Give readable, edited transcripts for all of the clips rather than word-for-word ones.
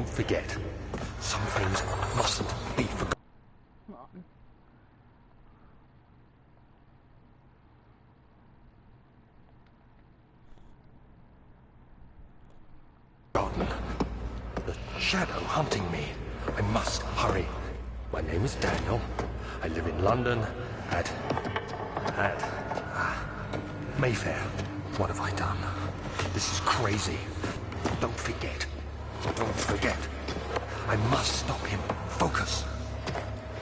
don't forget. Some things mustn't be forgotten. The shadow hunting me. I must hurry. My name is Daniel. I live in London at Mayfair. What have I done? This is crazy. Don't forget. Don't forget. I must stop him. Focus.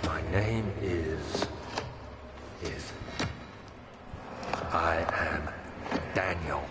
My name is... I am Daniel.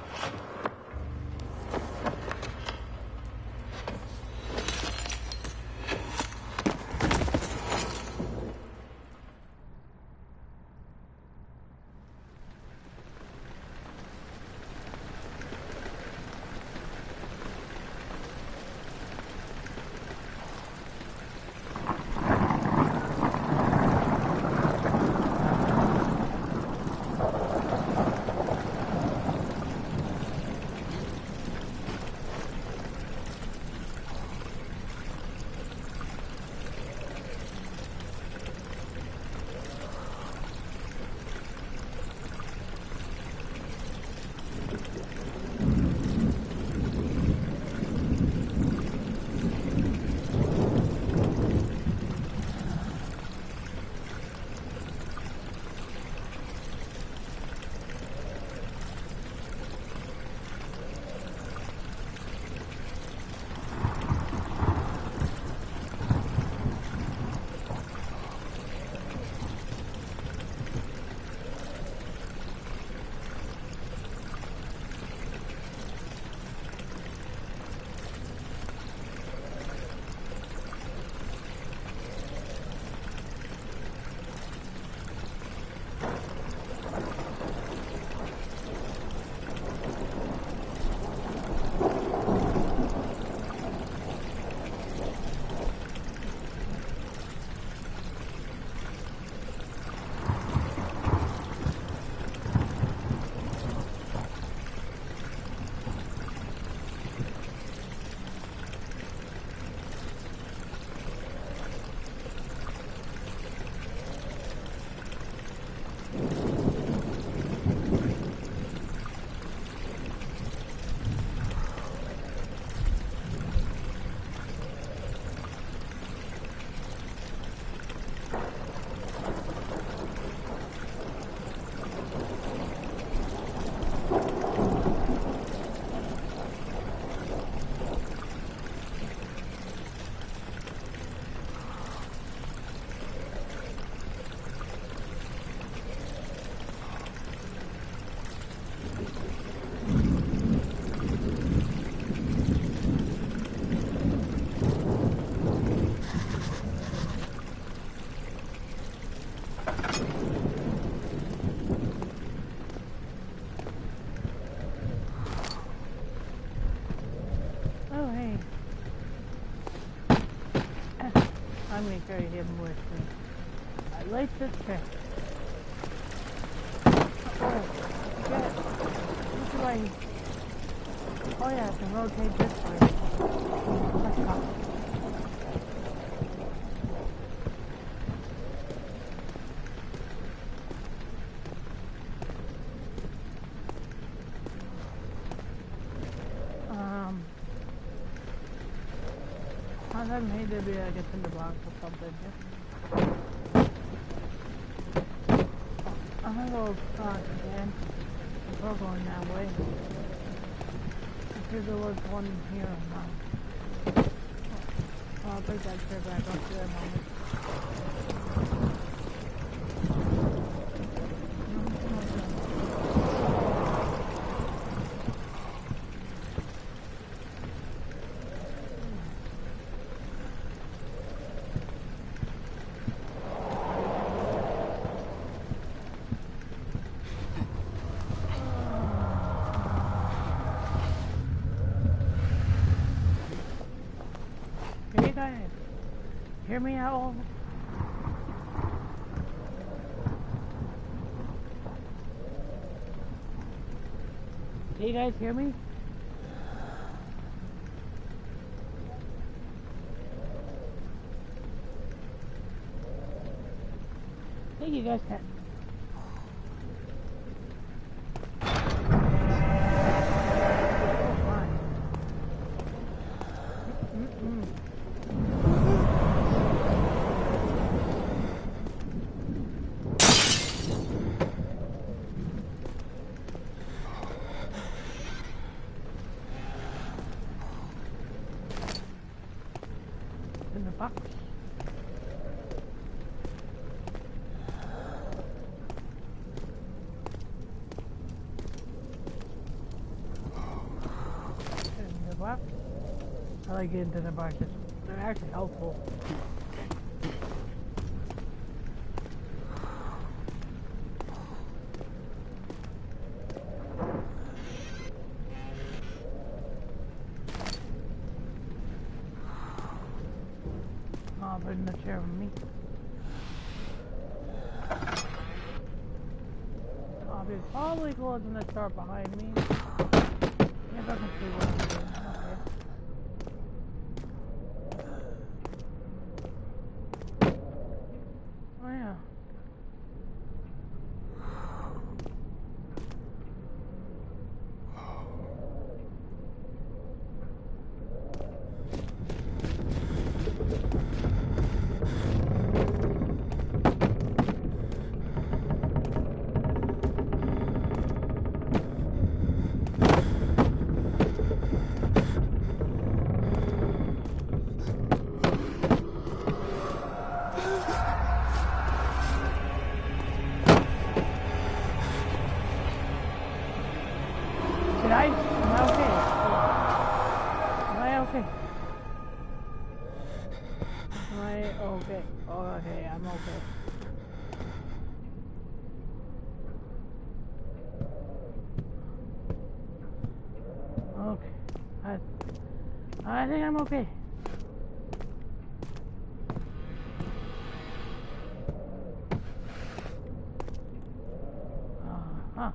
I'm going to carry him with me. I like this trick. Oh, forget. Which way? Oh yeah, I can rotate this way. Let's go. Maybe I get in the box or something. Yeah. I'm gonna go across again. We're going that way. Because there was one here now. Oh, I'll take that chair back up there a moment. Hear me out? Can you guys hear me? think you guys can. In the box. In the box. I like getting into the boxes. They're actually helpful. I'll put in the chair with me. It's probably closing the door behind me. It doesn't see what I'm doing. Okay. Oh yeah. Am I okay? Am I okay? Am I okay? Oh, okay, I'm okay. Okay. I think I'm okay. Huh.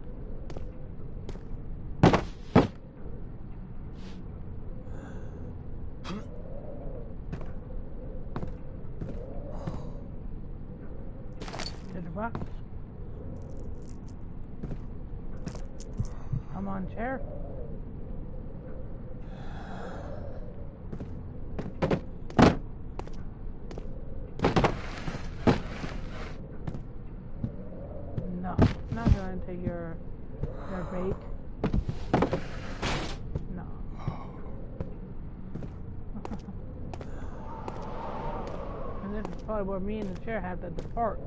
To the box. I'm on chair. No, not going to take your bait. No. And this is probably where me and the chair have to depart.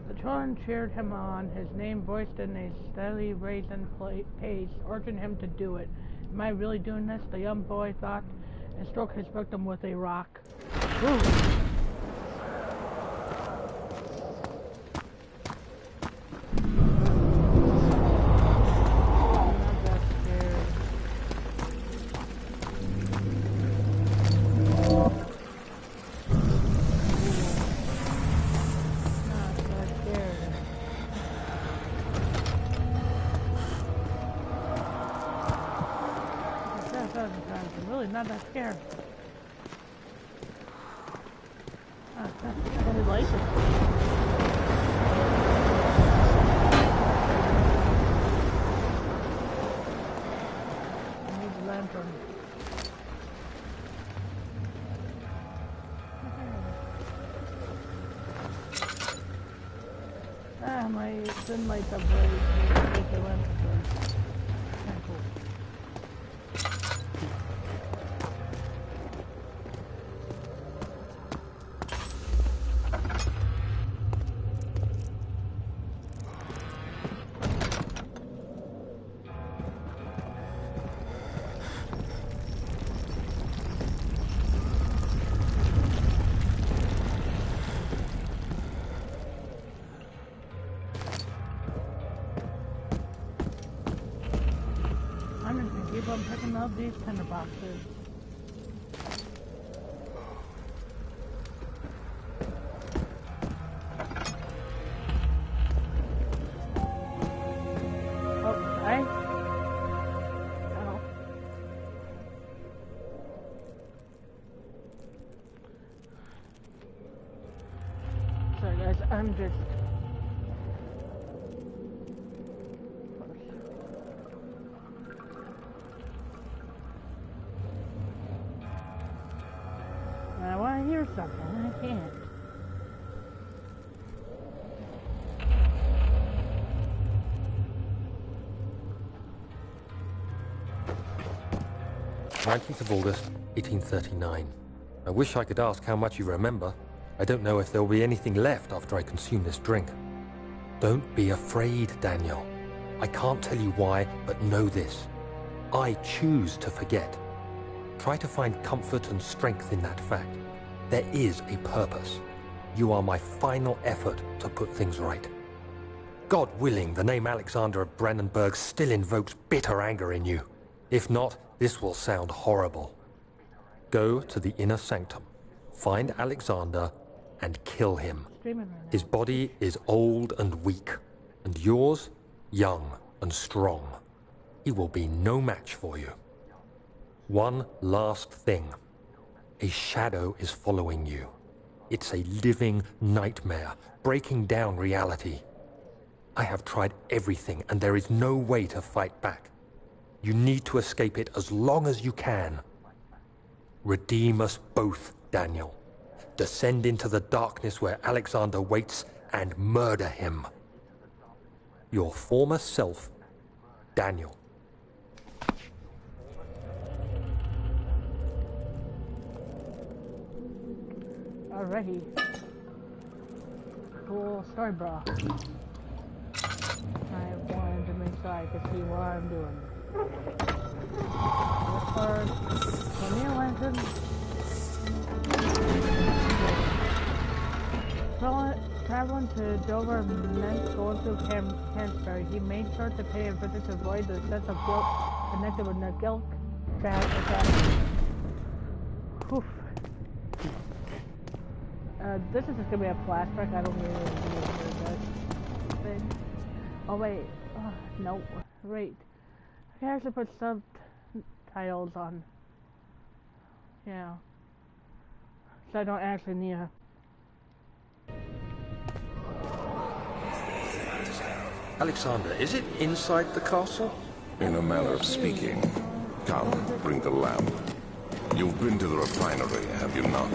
The children cheered him on, his name voiced in a steadily raising pace, urging him to do it. Am I really doing this? The young boy thought, and struck his victim with a rock. Woo! I'm really not that scared. I really like it. I need the lantern. My thin lights up very with the lantern. Kind of cool. I'm picking up these tinder boxes. Oh, right? Oh. I'm just... I want to hear something, I can't. "19th of August, 1839. I wish I could ask how much you remember. I don't know if there will be anything left after I consume this drink. Don't be afraid, Daniel. I can't tell you why, but know this. I choose to forget. Try to find comfort and strength in that fact. There is a purpose. You are my final effort to put things right. God willing, the name Alexander of Brandenburg still invokes bitter anger in you. If not, this will sound horrible. Go to the inner sanctum, find Alexander, and kill him. His body is old and weak, and yours, young and strong. He will be no match for you. One last thing. A shadow is following you. It's a living nightmare, breaking down reality. I have tried everything, and there is no way to fight back. You need to escape it as long as you can. Redeem us both, Daniel. Descend into the darkness where Alexander waits and murder him. Your former self, Daniel." Alrighty. Cool story, bro. I wanted to make sure I could see what I'm doing. Give me a lantern. Traveling to Dover meant going through Canterbury. He made sure to pay a visit to avoid the sense of guilt connected with the guilt attack. This is just gonna be a flashback. I don't really know this thing. Oh wait, no, wait. I can actually put subtitles on. Yeah. So I don't actually need a... Alexander, is it inside the castle? In a manner of speaking. Come, bring the lamp. You've been to the refinery, have you not?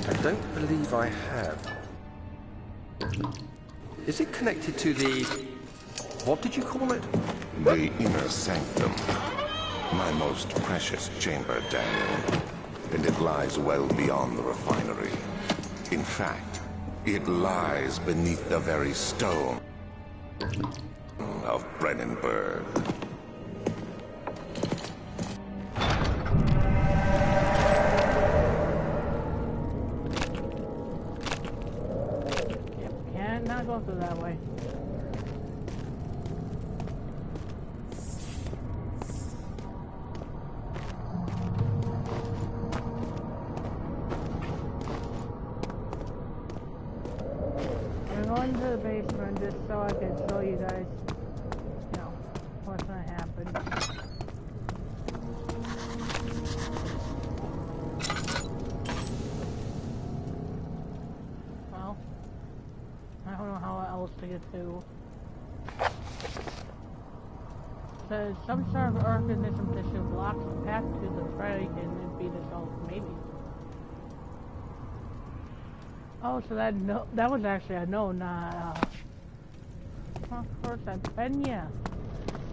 I don't believe I have. Is it connected to the... what did you call it? The inner sanctum. My most precious chamber, Daniel. And it lies well beyond the refinery. In fact, it lies beneath the very stone of Brandenburg. Can't not go through that way. I'm going to the basement just so I can show you guys, you know, what's gonna happen. Well, I don't know how else to get to. Says some sort of organism tissue blocks the path to the break and it be dissolved, maybe. Oh, so that was actually a no, not well, of course then yeah.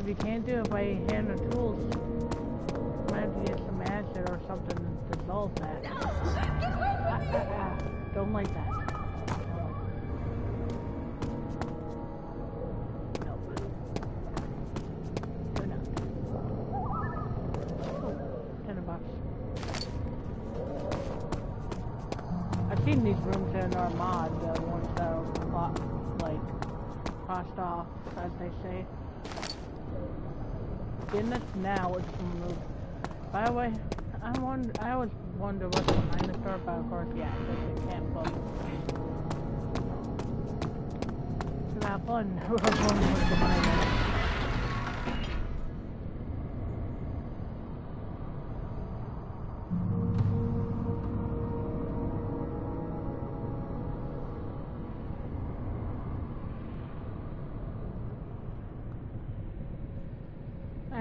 If you can't do it by hand or tools, you might have to get some acid or something to dissolve that. Don't like that. I've seen these rooms in our mod, the ones that are like crossed off, as they say. In this now it's removed. By the way, I always wonder what's behind the door, but of course, yeah, they can't put. So that one, whoever's what's behind it.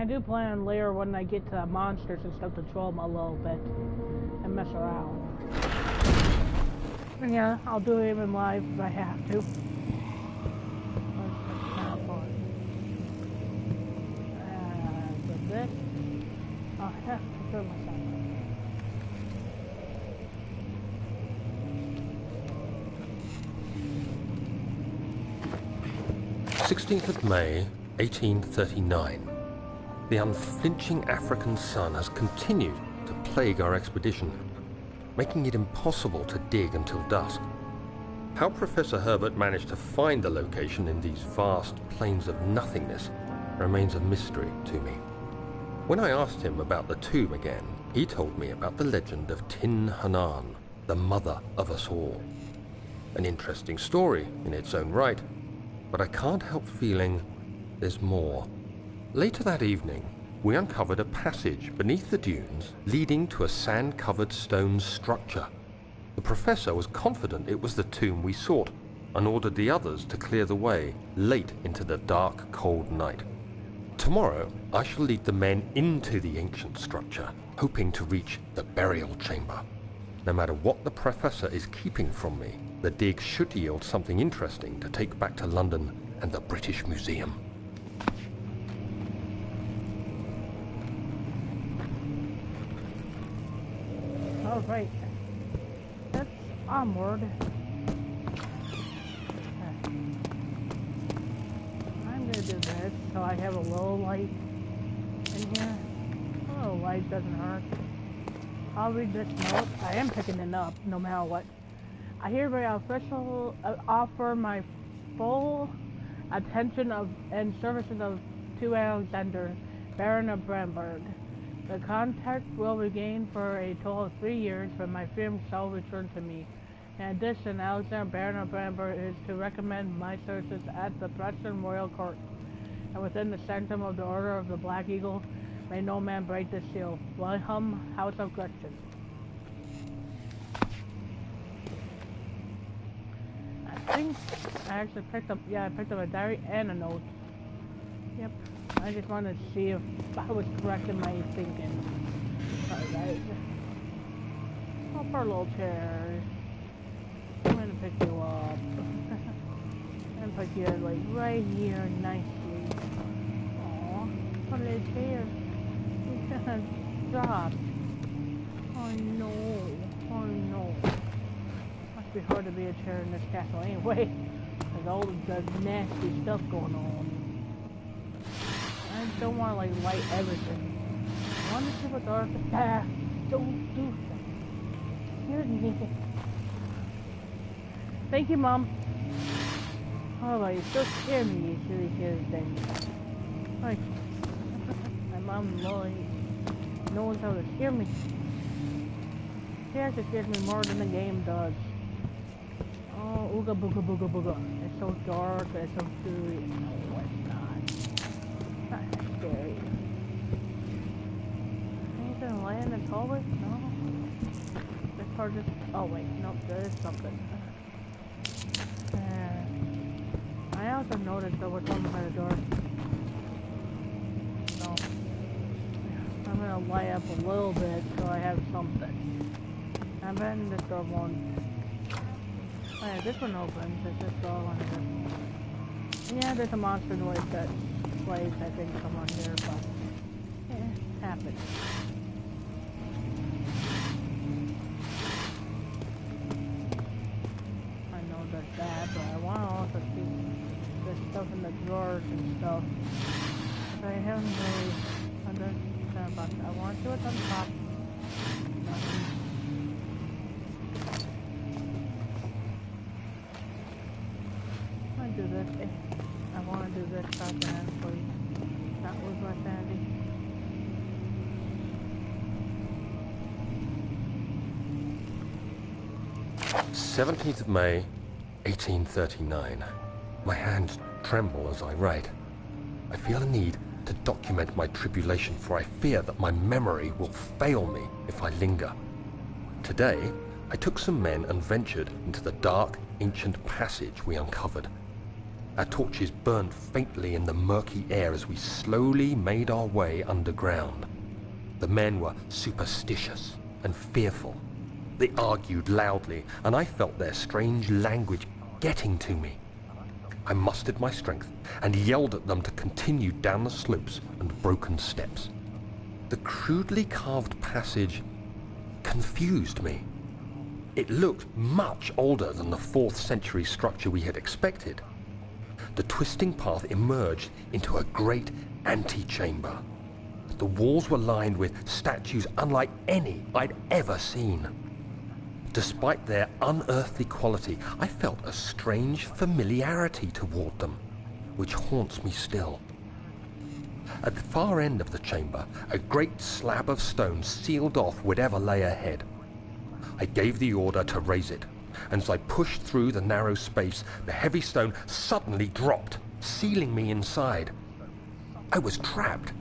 I do plan on later when I get to the monsters and stuff to troll them a little bit and mess around. And yeah, I'll do it even live if I have to. That's kind of fun. With this, I'll have to throw myself. 16th of May, 1839. The unflinching African sun has continued to plague our expedition, making it impossible to dig until dusk. How Professor Herbert managed to find the location in these vast plains of nothingness remains a mystery to me. When I asked him about the tomb again, he told me about the legend of Tin Hanan, the mother of us all. An interesting story in its own right, but I can't help feeling there's more. Later that evening, we uncovered a passage beneath the dunes leading to a sand-covered stone structure. The professor was confident it was the tomb we sought and ordered the others to clear the way late into the dark, cold night. Tomorrow, I shall lead the men into the ancient structure, hoping to reach the burial chamber. No matter what the professor is keeping from me, the dig should yield something interesting to take back to London and the British Museum. Alright, let's onward. I'm gonna do this so I have a little light in here. A little light doesn't hurt. I'll read this note. I am picking it up no matter what. I hereby offer my full attention and services to Alexander, Baron of Bramberg. The contract will be gained for a total of 3 years, but my freedom shall return to me. In addition, Alexander, Baron of Bramberg, is to recommend my services at the Preston Royal Court, and within the sanctum of the Order of the Black Eagle, may no man break the seal. Wilhelm, House of Gretchen. I think I actually picked up a diary and a note. Yep. I just wanted to see if I was correct in my thinking. Sorry guys. Oh, poor little chair. I'm gonna pick you up. And put you like right here nicely. Aw, what a little chair. It's gonna drop. Oh no. Oh no. Must be hard to be a chair in this castle anyway. There's all the nasty stuff going on. I don't want to like light everything. I want to see what the don't do that. Excuse me. Thank you, Mom. Oh, you still scare me, you silly thing. Like, my mom really knows how to scare me. She actually scares me more than the game does. Oh, ooga booga booga booga. It's so dark, it's so gooey. No, it's not. Not scary. Anything land in hallway? No. This part just. Oh wait, nope, there is something. I also noticed there was something by the door. So I'm gonna light up a little bit so I have something. I bet this door won't. Oh yeah, this one opens. It's this door one here. Yeah, there's a monster noise that plays, I think, somewhere here, but yeah, it happens. I know there's that, but I want to also see the stuff in the drawers and stuff. But I haven't really understood about that. I want to see what's on top. Nothing. Do this. I want to do this stuff and please not lose my sanity. "17th of May, 1839. My hands tremble as I write. I feel a need to document my tribulation, for I fear that my memory will fail me if I linger. Today, I took some men and ventured into the dark, ancient passage we uncovered. Our torches burned faintly in the murky air as we slowly made our way underground. The men were superstitious and fearful. They argued loudly, and I felt their strange language getting to me. I mustered my strength and yelled at them to continue down the slopes and broken steps. The crudely carved passage confused me. It looked much older than the 4th century structure we had expected. The twisting path emerged into a great antechamber. The walls were lined with statues unlike any I'd ever seen. Despite their unearthly quality, I felt a strange familiarity toward them, which haunts me still. At the far end of the chamber, a great slab of stone sealed off whatever lay ahead. I gave the order to raise it, and as I pushed through the narrow space, the heavy stone suddenly dropped, sealing me inside. I was trapped.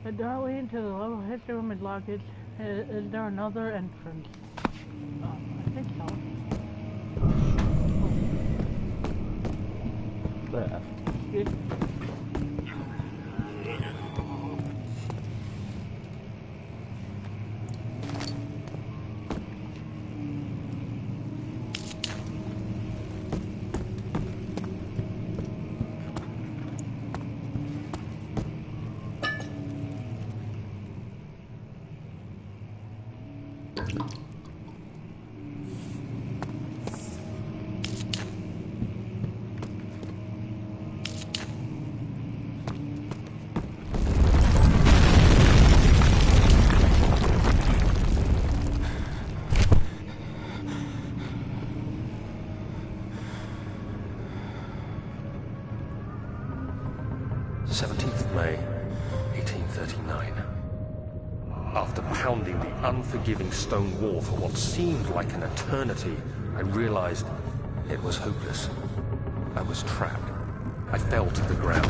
The doorway into the level history room is locked. Is there another entrance? I think so. There. Excuse me. May 1839. After pounding the unforgiving stone wall for what seemed like an eternity, I realized it was hopeless. I was trapped. I fell to the ground,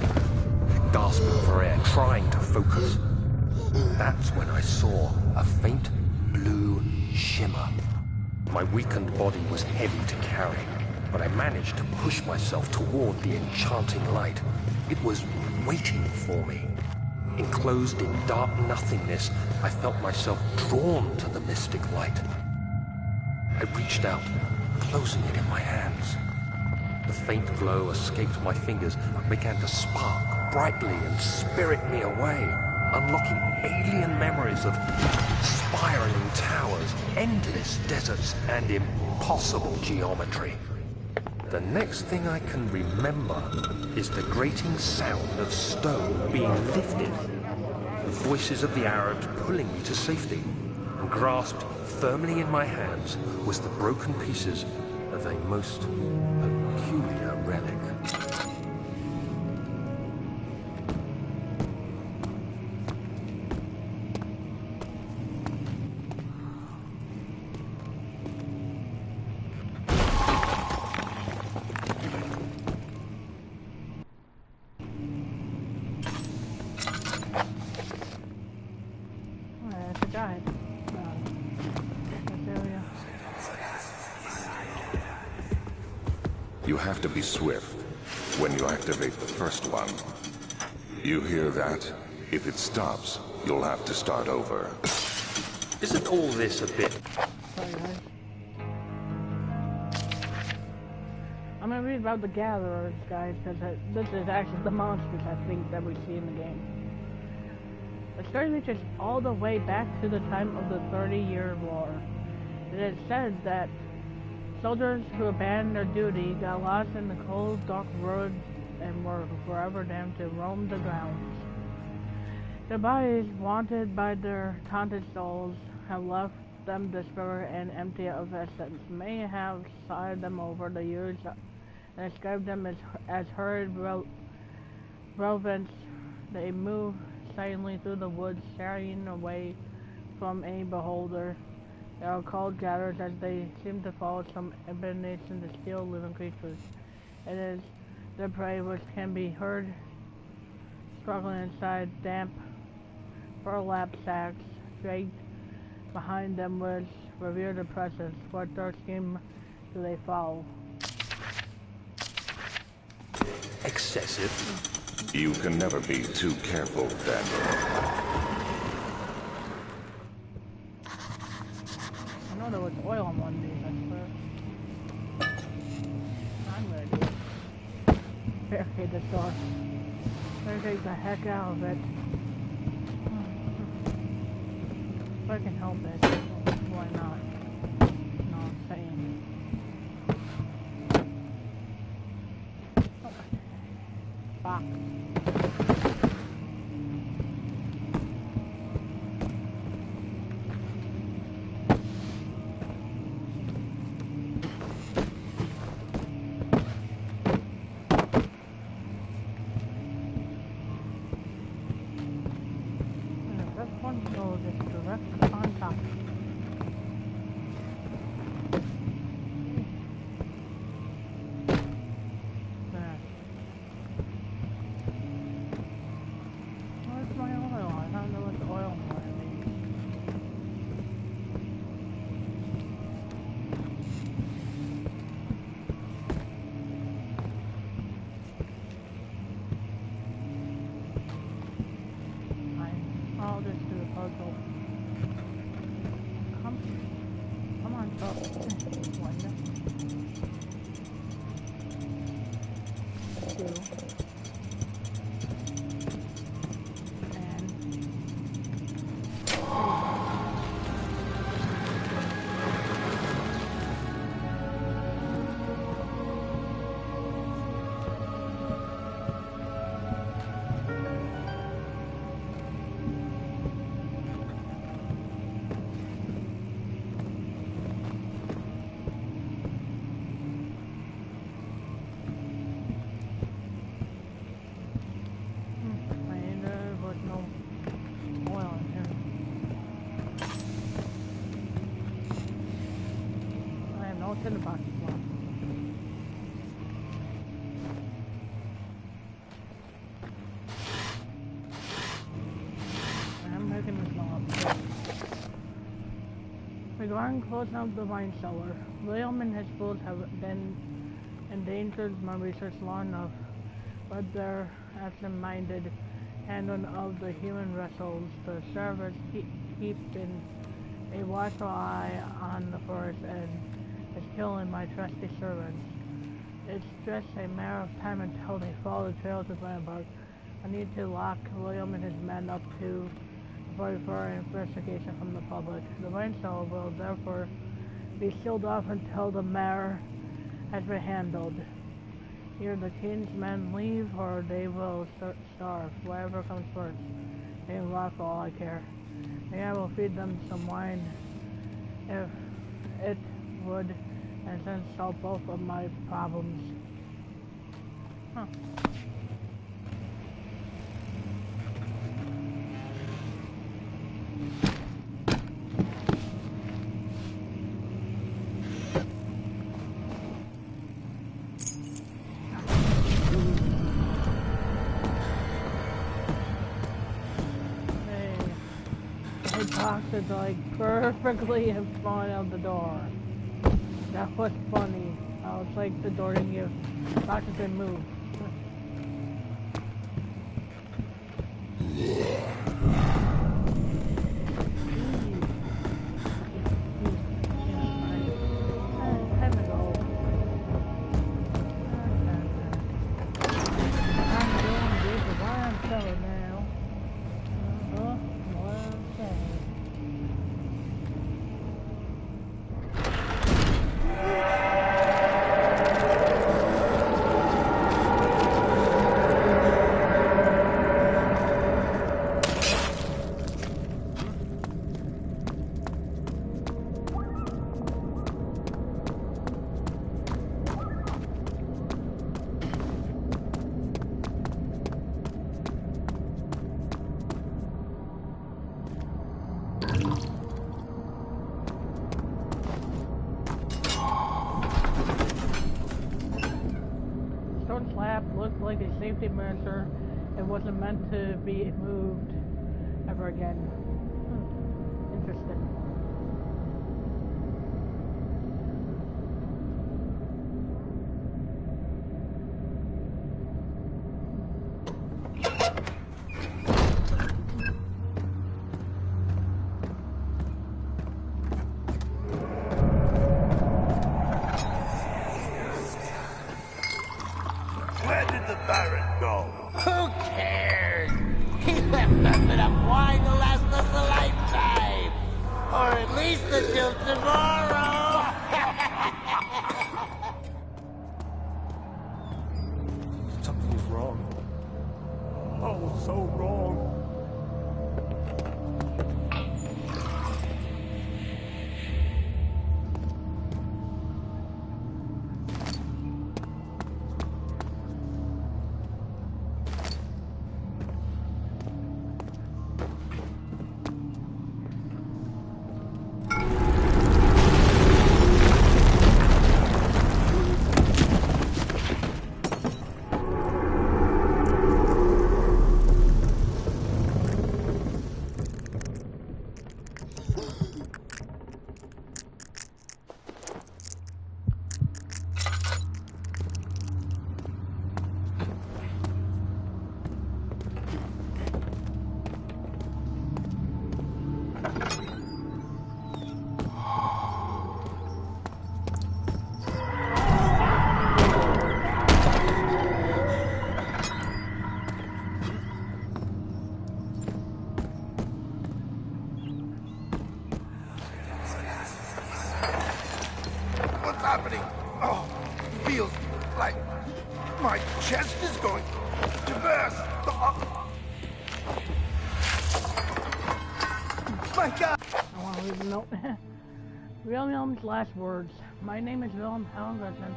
gasping for air, trying to focus. That's when I saw a faint blue shimmer. My weakened body was heavy to carry, but I managed to push myself toward the enchanting light. It was waiting for me. Enclosed in dark nothingness, I felt myself drawn to the mystic light. I reached out, closing it in my hands. The faint glow escaped my fingers and began to spark brightly and spirit me away, unlocking alien memories of spiraling towers, endless deserts, and impossible geometry. The next thing I can remember is the grating sound of stone being lifted, the voices of the Arabs pulling me to safety, and grasped firmly in my hands was the broken pieces of a most peculiar relic. You have to be swift when you activate the first one. You hear that? If it stops, you'll have to start over. Isn't all this a bit... Sorry, guys. I'm gonna read about the gatherers, guys, because this is actually the monsters, I think, that we see in the game. The story reaches all the way back to the time of the 30-Year War. It is said that soldiers who abandoned their duty got lost in the cold, dark roads and were forever damned to roam the grounds. Their bodies, wanted by their taunted souls, have left them desperate and empty of essence, may have sighed them over the years and described them as hurried rodents. They move silently through the woods, shying away from any beholder. They are called gatherers as they seem to follow some abomination to steal living creatures. It is their prey which can be heard struggling inside damp burlap sacks dragged behind them which revere their presence. What dark scheme do they follow? excessive? You can never be too careful, Daniel. I know there was oil on one of these, I swear. I'm gonna do it. Barricade this door. Barricade the heck out of it. If I can help it, why not? No, I'm saying. Oh. Box. Regarding closing up the wine cellar, William and his fools have been endangered my research long enough, but their absent-minded handling of the human vessels, the servers keeping a watchful eye on the forest and is killing my trusty servants. It's just a matter of time until they follow the trail to Glenbark. I need to lock William and his men up to for investigation from the public. The wine cellar will therefore be sealed off until the matter has been handled. Either the king's men leave or they will starve, whatever comes first. They can lock for all I care. Maybe I will feed them some wine if it would, and then solve both of my problems. Huh. It's like perfectly in front of the door. That was funny. Oh, it's like the door didn't give. Box has been moved. Looked like a safety measure. It wasn't meant to be moved ever again. Interesting. Where did the Baron go? Who cares? He left nothing of wine to last us a lifetime. Or at least until tomorrow. Something is wrong. Oh, so wrong. What's happening? Oh, feels like my chest is going to burst. My God! I want to leave a note. William's last words. My name is William Helgerson.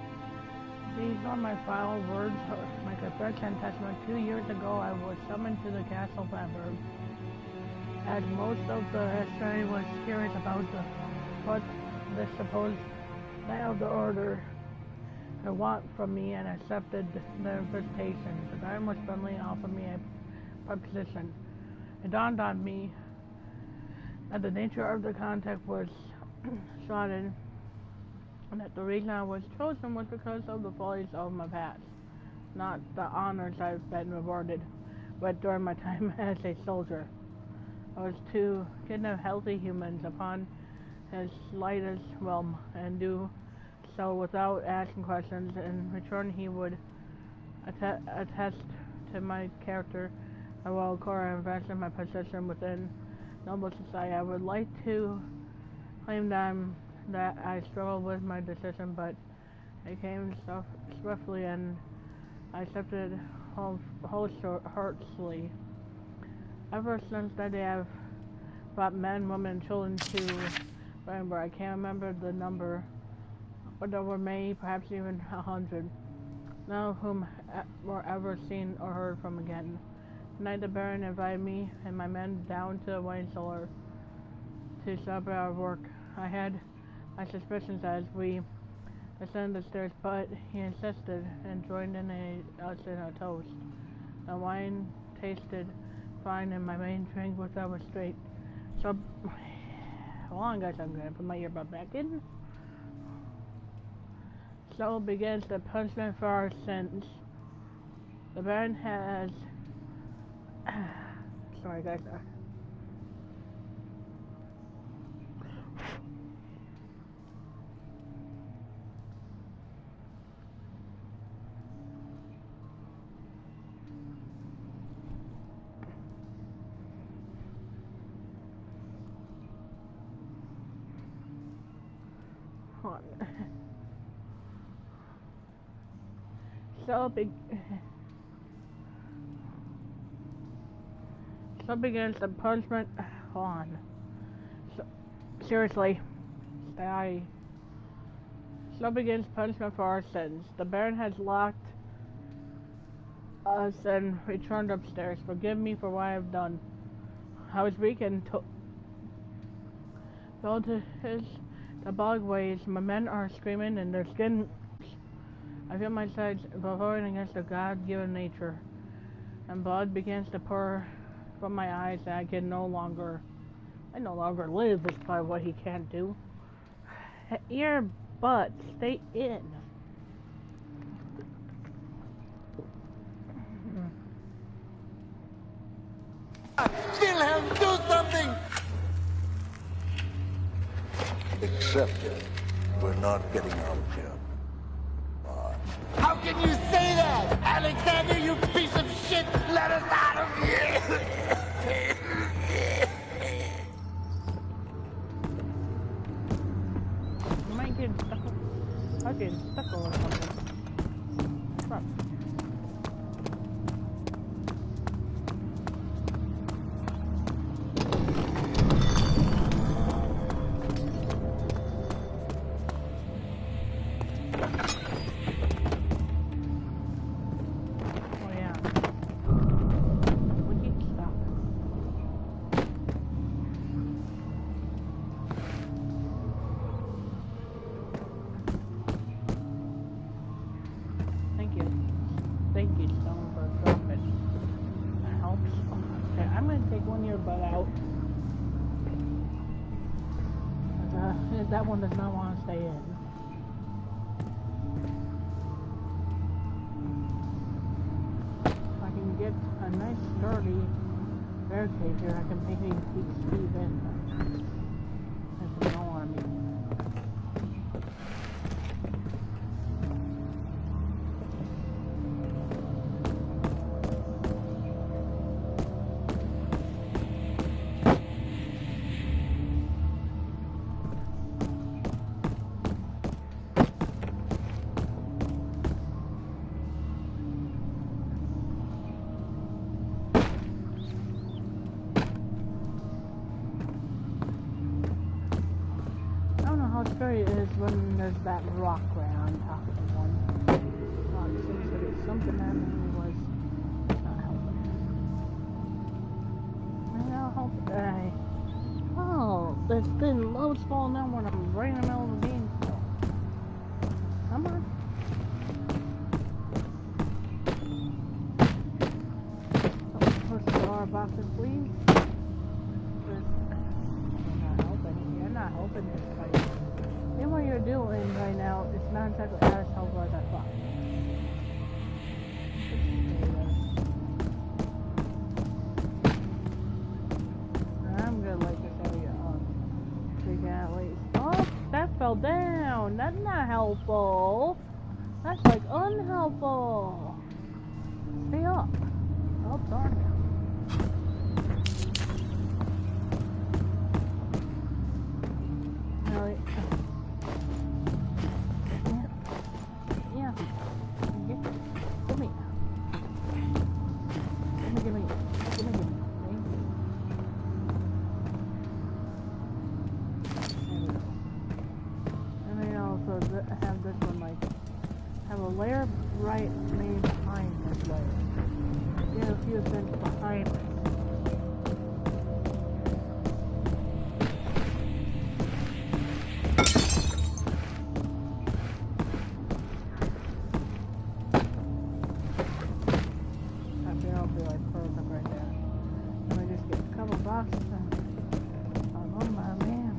These are my final words, my confession and testament. 2 years ago, I was summoned to the castle Pemberg. As most of the history was curious about what the supposed man of the order had want from me, and accepted the invitation. The guy was friendly and offered me a proposition. It dawned on me that the nature of the contact was shodden, and that the reason I was chosen was because of the follies of my past, not the honors I've been rewarded with during my time as a soldier. I was to kidnap healthy humans upon his slightest whim, and do so without asking questions. In return, he would attest to my character and will core and advance in my position within noble society. I would like to claim that I struggled with my decision, but it came swiftly, and I accepted wholeheartedly. Ever since that day, I've brought men, women, and children to Edinburgh. I can't remember the number, but there were many, perhaps even 100, none of whom were ever seen or heard from again. Tonight, the Baron invited me and my men down to the wine cellar to celebrate our work. I had my suspicions as we ascended the stairs, but he insisted and joined us in a toast. The wine tasted fine, and my main drink was over straight. So, hold on, guys, I'm gonna put my earbud back in. So begins the punishment for our sins. The Baron has... Sorry guys. So begins the punishment. Hold on. Seriously. So begins punishment for our sins. The Baron has locked us and returned upstairs. Forgive me for what I have done. I was weak and fell to his diabolic ways. My men are screaming and their skin. I feel my sides revolting against their God-given nature, and blood begins to pour from my eyes, and I no longer live despite what he can't do. Ear, butt, stay in. Wilhelm, do something! Accept it. We're not getting out of here. How can you say that? Alexander, you piece of shit! Let us out of here! You might get stuck. I'll get stuck or something. Fuck. That one does not want to stay in. If I can get a nice sturdy barricade here, I can maybe keep Steve in. There's no army. It is when there's that rock right on top of the one. It seems to be something that really was not helping. Now hope oh, there's been loads falling down when I'm right in the middle of the game still. Come on. Push the door boxes, please. You're not helping this fight. And what you're doing right now is not exactly as helpful as I thought. I'm gonna light this area up. So you can at least. Oh, that fell down. That's not helpful. That's like unhelpful. Stay up. Oh, darn it. Have this one like have a layer right made behind this layer. Get a few things behind it. That'll be like perfect right there. Let me just get a couple boxes and I'm on my man.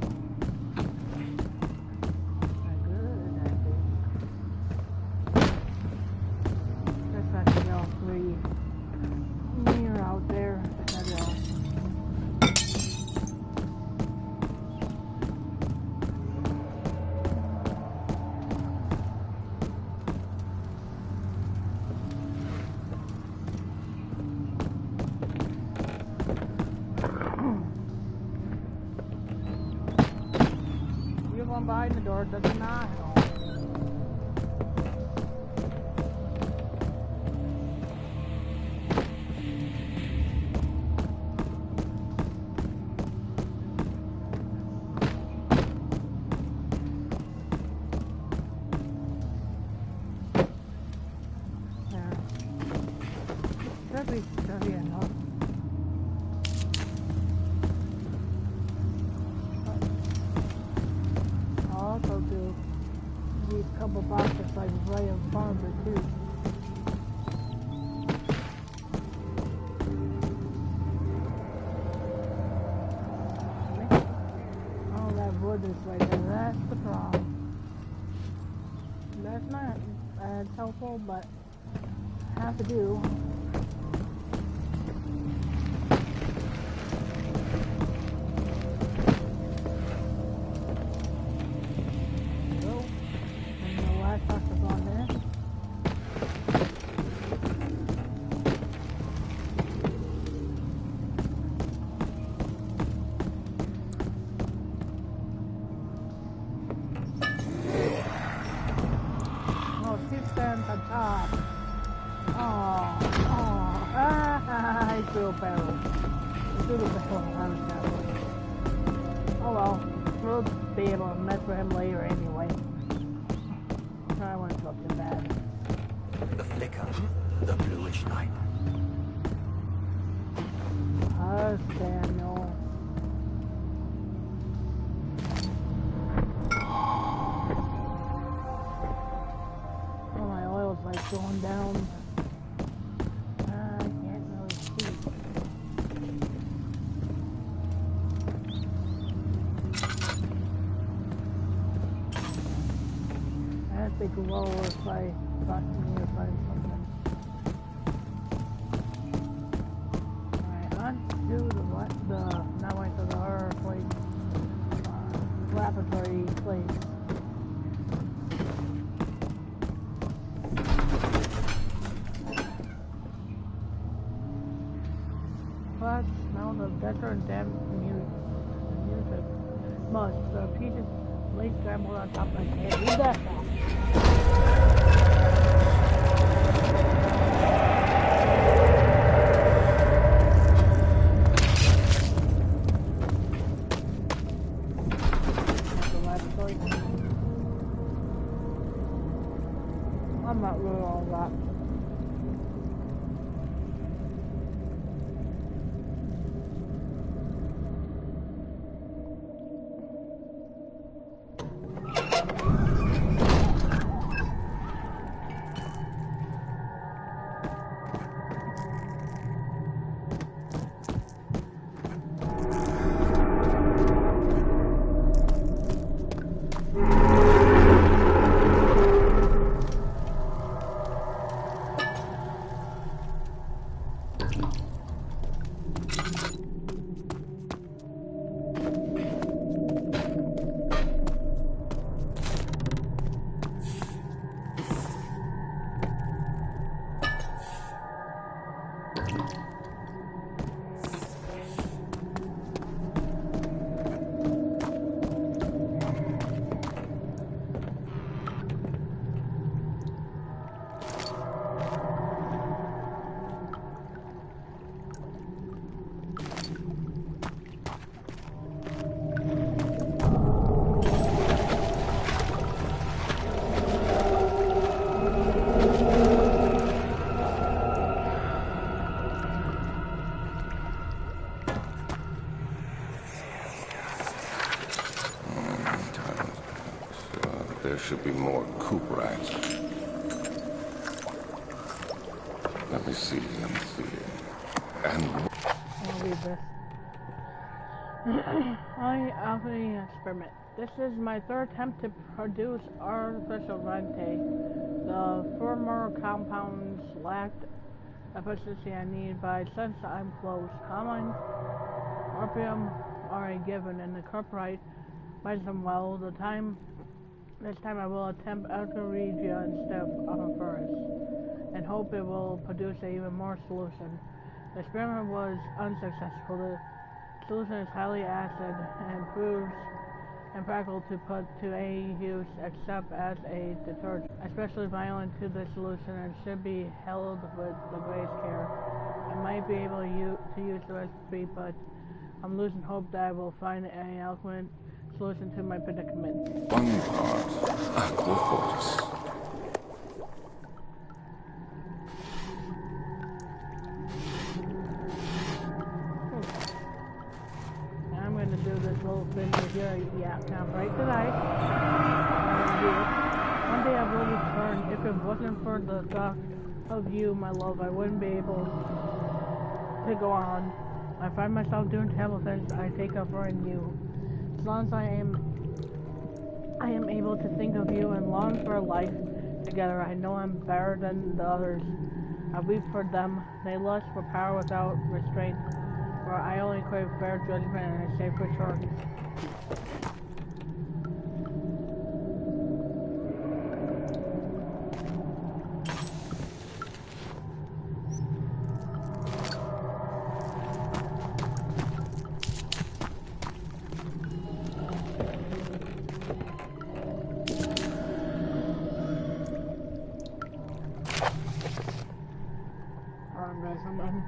going behind the door does not help. Should be enough. I'll also do these couple boxes like right in front of it too. All that wood is right there. That's the problem. That's not as helpful, but have to do. Oh well, we'll be able to mess with him later anyway. I wouldn't feel too bad. The flicker, the bluish light. Us, Daniel. Oh, my oil's like going down. I can't really see. I think low if I find something. Alright, on to now I to the horror place, laboratory place. Let's smell the better and damn music. Must the pieces lay scrambled on top of my head. Read that back. I'm not really all that. There should be more coop rats. Let me see. And I'll read this. Alchemy experiment. This is my third attempt to produce artificial rente. The former compounds lacked efficiency I need, but since I'm close, common opium already given and the corporate buys them well. This time I will attempt Alcaregia instead of Amphophorus, and hope it will produce an even more solution. The experiment was unsuccessful. The solution is highly acid and proves impractical to put to any use except as a deterrent, especially violent to the solution, and should be held with the greatest care. I might be able to use the recipe, but I'm losing hope that I will find an eloquent solution to my predicament. One part, aqua fortis. I'm going to do this little thing right here. Yeah, now break the ice. One day I will return. If it wasn't for the thought of you, my love, I wouldn't be able to go on. I find myself doing terrible things I take up for in you. As long as I am able to think of you and long for a life together, I know I'm better than the others. I weep for them. They lust for power without restraint. For I only crave fair judgment and a safe return. Alright guys, I'm done.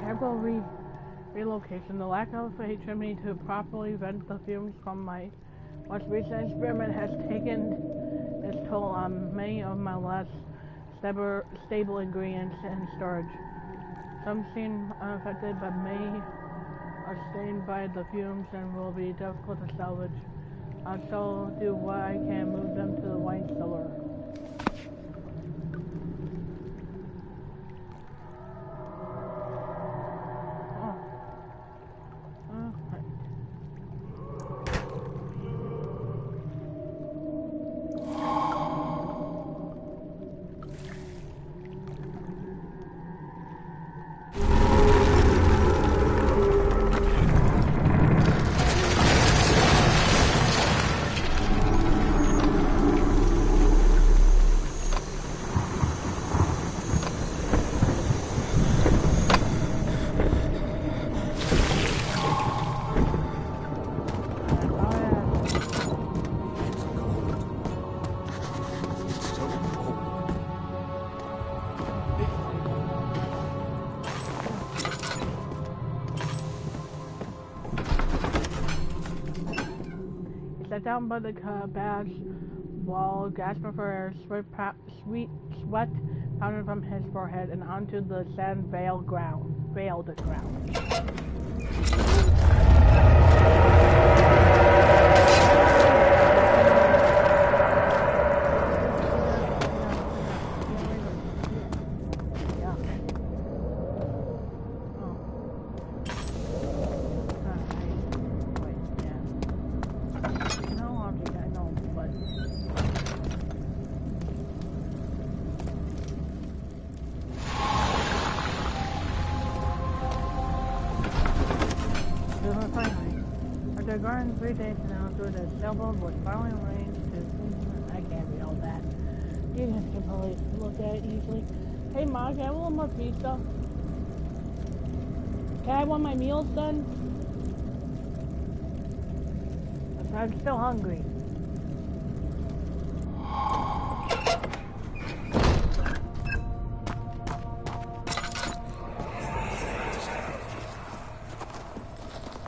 Careful relocation. The lack of a chimney to properly vent the fumes from my most recent experiment has taken its toll on many of my less stable ingredients in storage. Some seem unaffected, but many are stained by the fumes and will be difficult to salvage. I shall do what I can, move them to the wine cellar. Down by the cabin's wall, gasping for air, sweet sweat pounded from his forehead and onto the sand-veiled ground. After a garden 3 days now through the sailboat was finally arranged to... I can't read all that. You guys can probably look at it easily. Hey Ma, can I have a little more pizza? Can I have one of my meals done? I'm still hungry.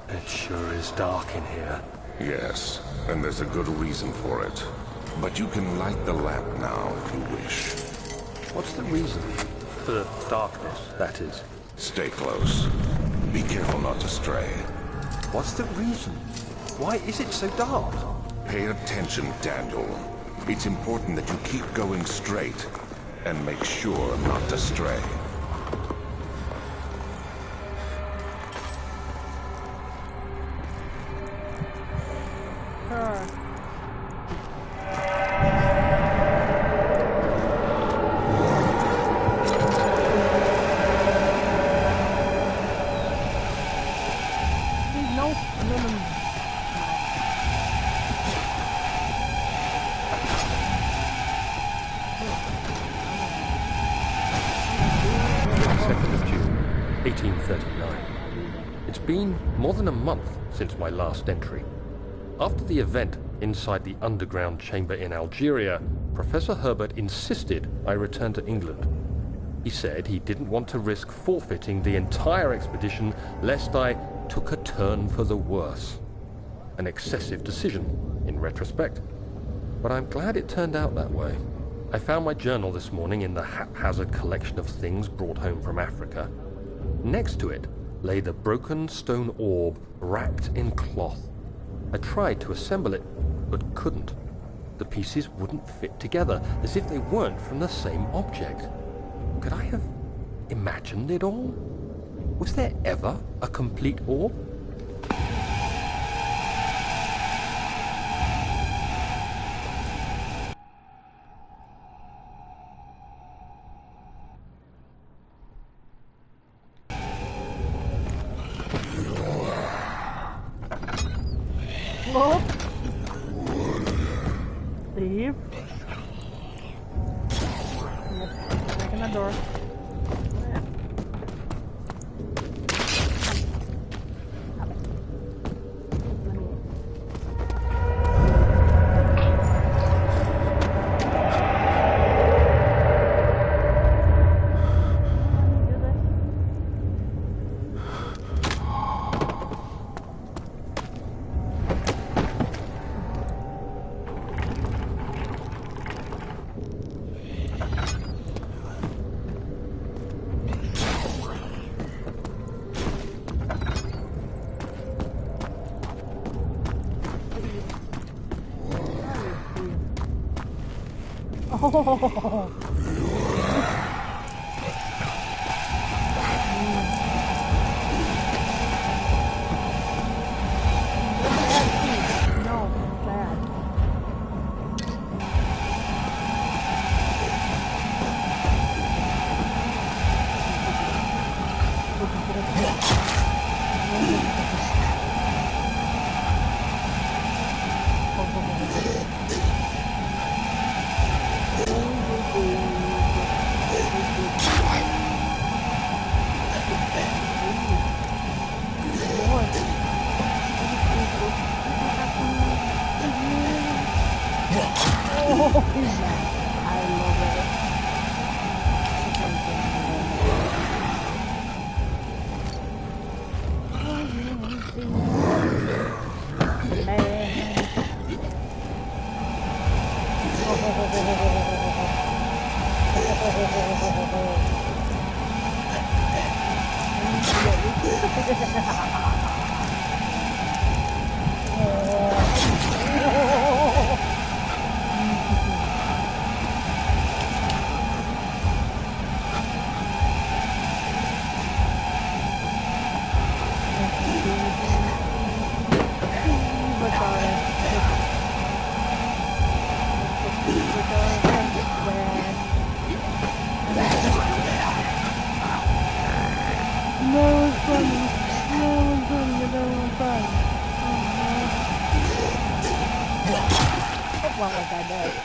It sure is dark in here. Yes, and there's a good reason for it. But you can light the lamp now if you wish. What's the reason? For the darkness, that is. Stay close. Be careful not to stray. What's the reason? Why is it so dark? Pay attention, Daniel. It's important that you keep going straight and make sure not to stray. 1839. It's been more than a month since my last entry. After the event inside the underground chamber in Algeria, Professor Herbert insisted I return to England. He said he didn't want to risk forfeiting the entire expedition lest I took a turn for the worse. An excessive decision, in retrospect. But I'm glad it turned out that way. I found my journal this morning in the haphazard collection of things brought home from Africa. Next to it lay the broken stone orb wrapped in cloth. I tried to assemble it, but couldn't. The pieces wouldn't fit together, as if they weren't from the same object. Could I have imagined it all? Was there ever a complete orb? Whoa. Leave. Breaking the door. Oh. No, bad.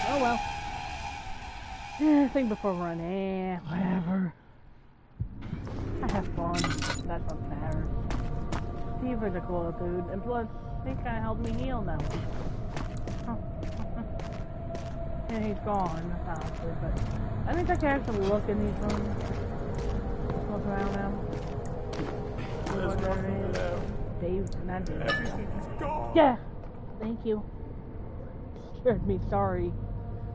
Oh well. Think before running. Whatever. I have fun. That's what matters. Fever's a cool dude, and plus, he kind of helped me heal now. Yeah, he's gone, honestly, but I think I can actually look in these rooms. Look around now. See what there is. Dave, not Dave. Yeah! Thank you. Scared me, sorry.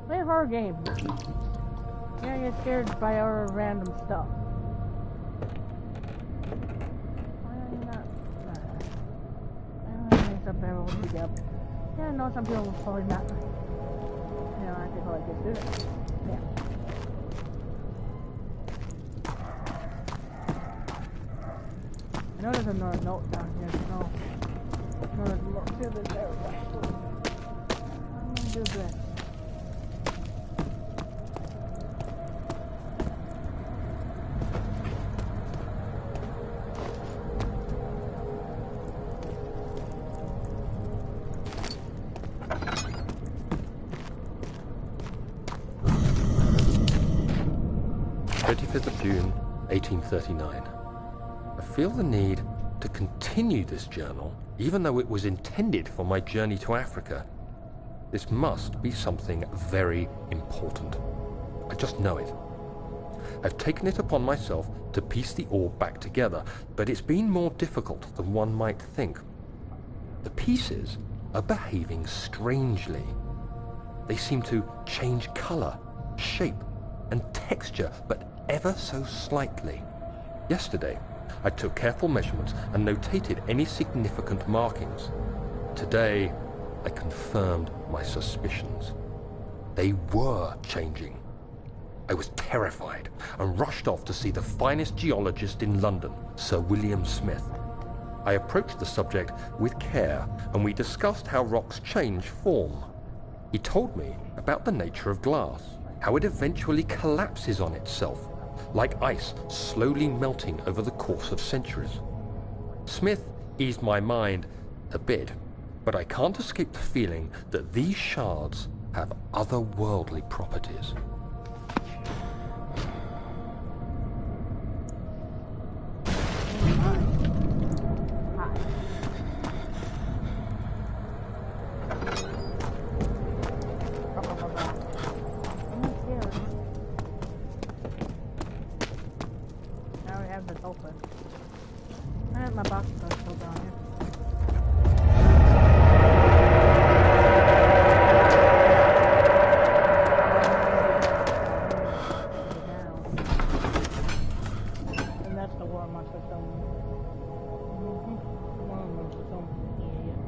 We have our game. Yeah, I get scared by our random stuff. Why are you not? I don't think some people will beat up. Yeah, no, some people will probably not. You know, I think I like this dude. Yeah. I know there's another note down here, so. No, there's more to this area. I'm gonna do this. June 1839. A feel the need to continue this journal, even though it was intended for my journey to Africa. This must be something very important. I just know it. I've taken it upon myself to piece the orb back together, but it's been more difficult than one might think. The pieces are behaving strangely. They seem to change color, shape, and texture, but ever so slightly. Yesterday, I took careful measurements and notated any significant markings. Today, I confirmed my suspicions. They were changing. I was terrified and rushed off to see the finest geologist in London, Sir William Smith. I approached the subject with care, and we discussed how rocks change form. He told me about the nature of glass, how it eventually collapses on itself, like ice slowly melting over the course of centuries. Smith eased my mind a bit, but I can't escape the feeling that these shards have otherworldly properties. Now we have this open. I have my box still down here. And that's the war monster film. War monster film. Yeah.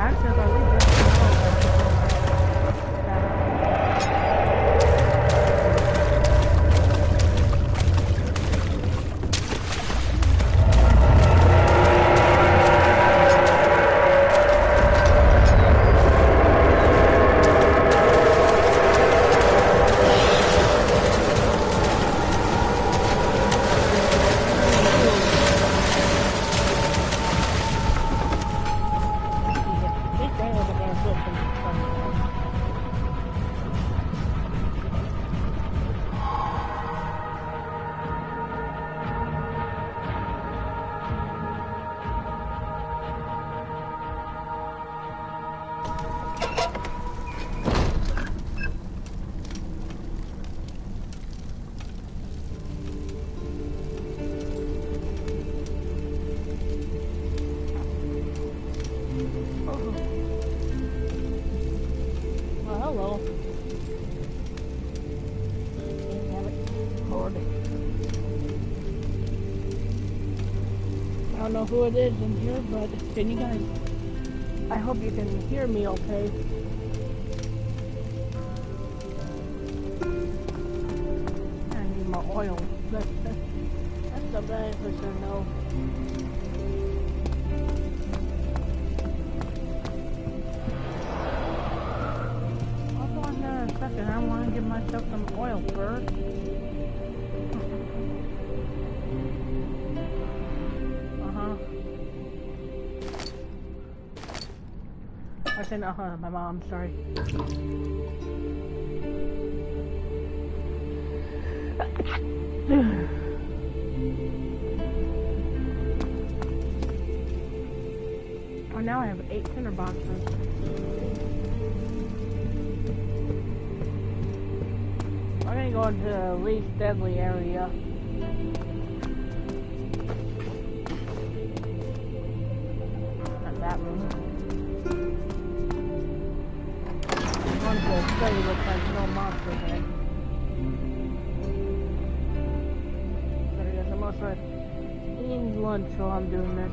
Actually, if I leave this hello. I don't know who it is in here, but can you guys... I hope you can hear me okay. I need more oil. That's the bad for sure, no. Hold on there a second, I want to give myself some oil first. I said, my mom, sorry. Oh, now I have 8 tinder boxes. I'm gonna go into the least deadly area. Not that room. The study looks like no monsters in it. But I guess I'm also eating lunch while I'm doing this.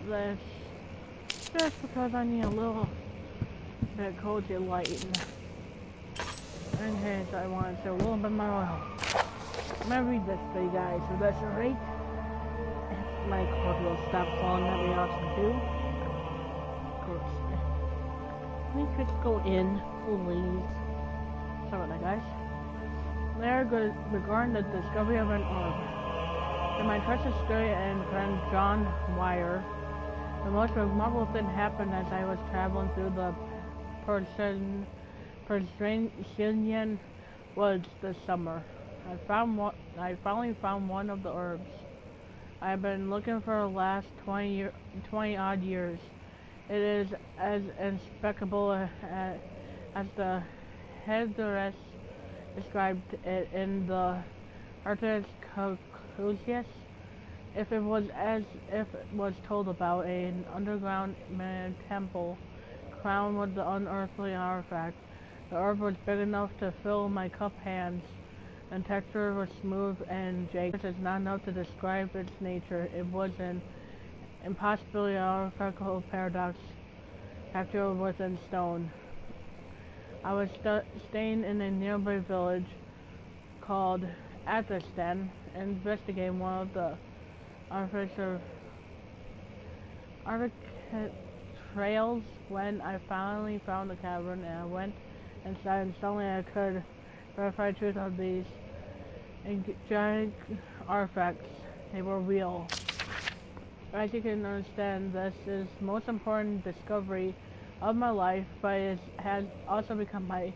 This just because I need a little bit cozy lighting. In case I want to a little bit more oil. I'm gonna read this to you guys. So that's right. If my cord will stop falling, that we also do. Of course. We could go in, please. Sorry about that, guys. There goes regarding the discovery of an orb. To my trusted story and friend John Wire. The most remarkable thing happened as I was traveling through the Persian woods this summer. I finally found one of the herbs I have been looking for the last 20 odd years. It is as inexplicable as the headrest described it in the Arctic Caucasus. If it was told about an underground temple crowned with the unearthly artifact. The herb was big enough to fill my cup hands, and texture was smooth and jagged. It's not enough to describe its nature. It was an impossibility, artificial paradox, factor within stone. I was staying in a nearby village called Athelstan, investigating one of the artificial trails when I finally found the cavern, and I went inside, and suddenly I could verify the truth of these giant artifacts. They were real. As you can understand, this is the most important discovery of my life, but it has also become my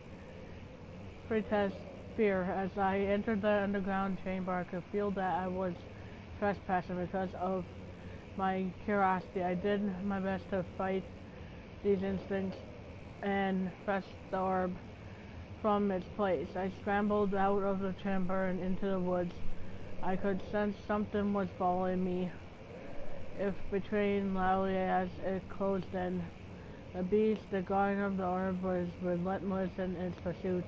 greatest fear. As I entered the underground chamber, I could feel that I was trespassing because of my curiosity. I did my best to fight these instincts and fetch the orb from its place. I scrambled out of the chamber and into the woods. I could sense something was following me, if betraying loudly as it closed in. The beast, the guardian of the orb, was relentless in its pursuit.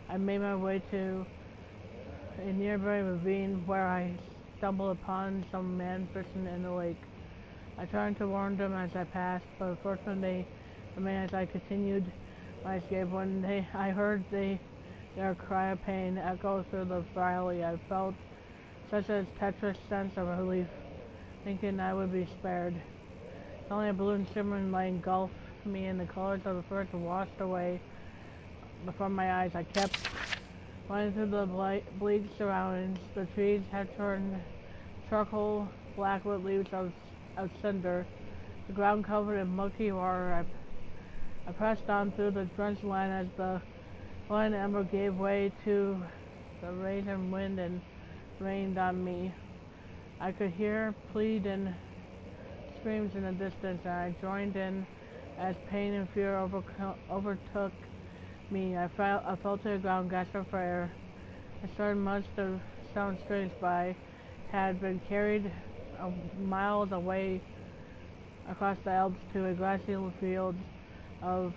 I made my way to a nearby ravine where I stumbled upon some men fishing in the lake. I tried to warn them as I passed, but unfortunately they remained as I continued my escape. When I heard their cry of pain echo through the valley, I felt such a treacherous sense of relief, thinking I would be spared. Only a balloon shimmering light engulfed me, and the colors of the forest washed away before my eyes. I kept running through the bleak surroundings. The trees had turned charcoal black with leaves of cinder. The ground covered in murky water. I pressed on through the drenched land as the one ember gave way to the raging wind and rained on me. I could hear pleading screams in the distance, and I joined in as pain and fear overtook me. I fell to the ground, gasping for air. I started much to sound strange, but I had been carried miles away across the Alps to a grassy field of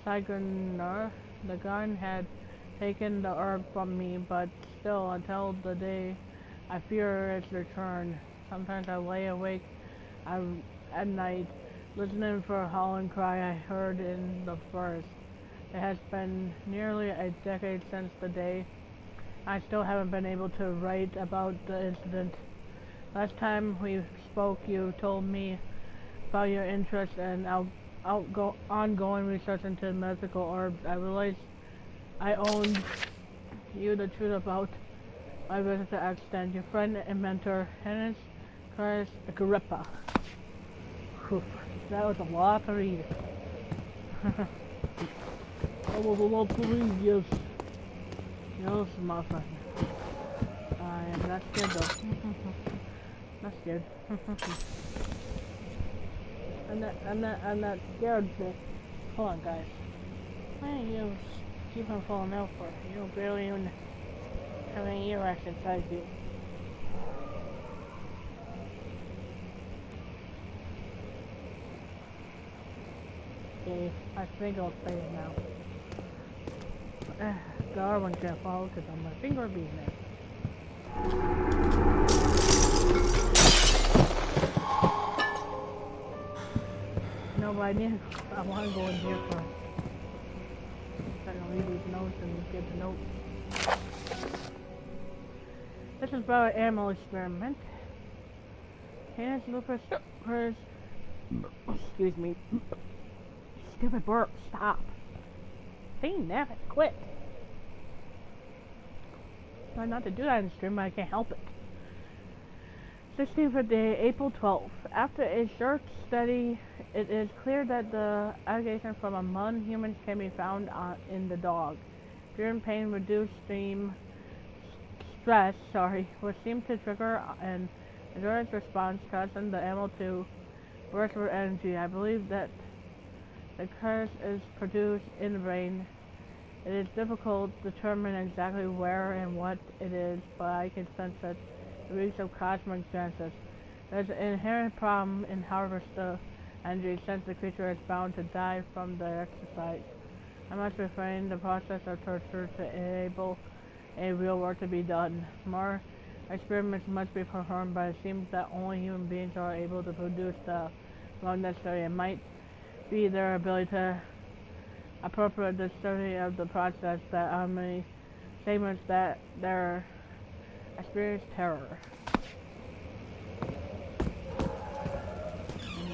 Sigourneur. The gun had taken the herb from me, but still, until the day I fear its return. Sometimes I lay awake at night, listening for a howling cry I heard in the forest. It has been nearly a decade since the day. I still haven't been able to write about the incident. Last time we spoke, you told me about your interest in ongoing research into mythical orbs. I realized I owed you the truth about my visit to Extant. Your friend and mentor, Hennis Christ Agrippa. Whew, that was a lot to read. That was a lot to read, yes. Yes, my friend. I am not scared though. Not scared. I'm not scared, but hold on, guys. Why are you keep on falling out for? You barely even have any earwax inside you. Okay, I think I'll stay now. The other one's gonna fall because I'm my finger being there. No, but I want to go in here first. I'm gonna read these notes and get the notes. This is about an animal experiment. Canis lupus, excuse me. Stupid burp, stop. They never quit. Try not to do that in the stream, but I can't help it. 16th of day, April 12th. After a short study, it is clear that the allegation from among humans can be found in the dog. Fear and pain, reduced stress, would seem to trigger an endurance response, causing the animal to burst with energy. I believe that the curse is produced in the brain. It is difficult to determine exactly where and what it is, but I can sense that it reeks of cosmic genesis. There's an inherent problem in harvest the energy, since the creature is bound to die from the exercise. I must refrain the process of torture to enable a real work to be done. More experiments must be performed, but it seems that only human beings are able to produce the amount necessary. It might be their ability to appropriate the study of the process that many statements that their experience terror.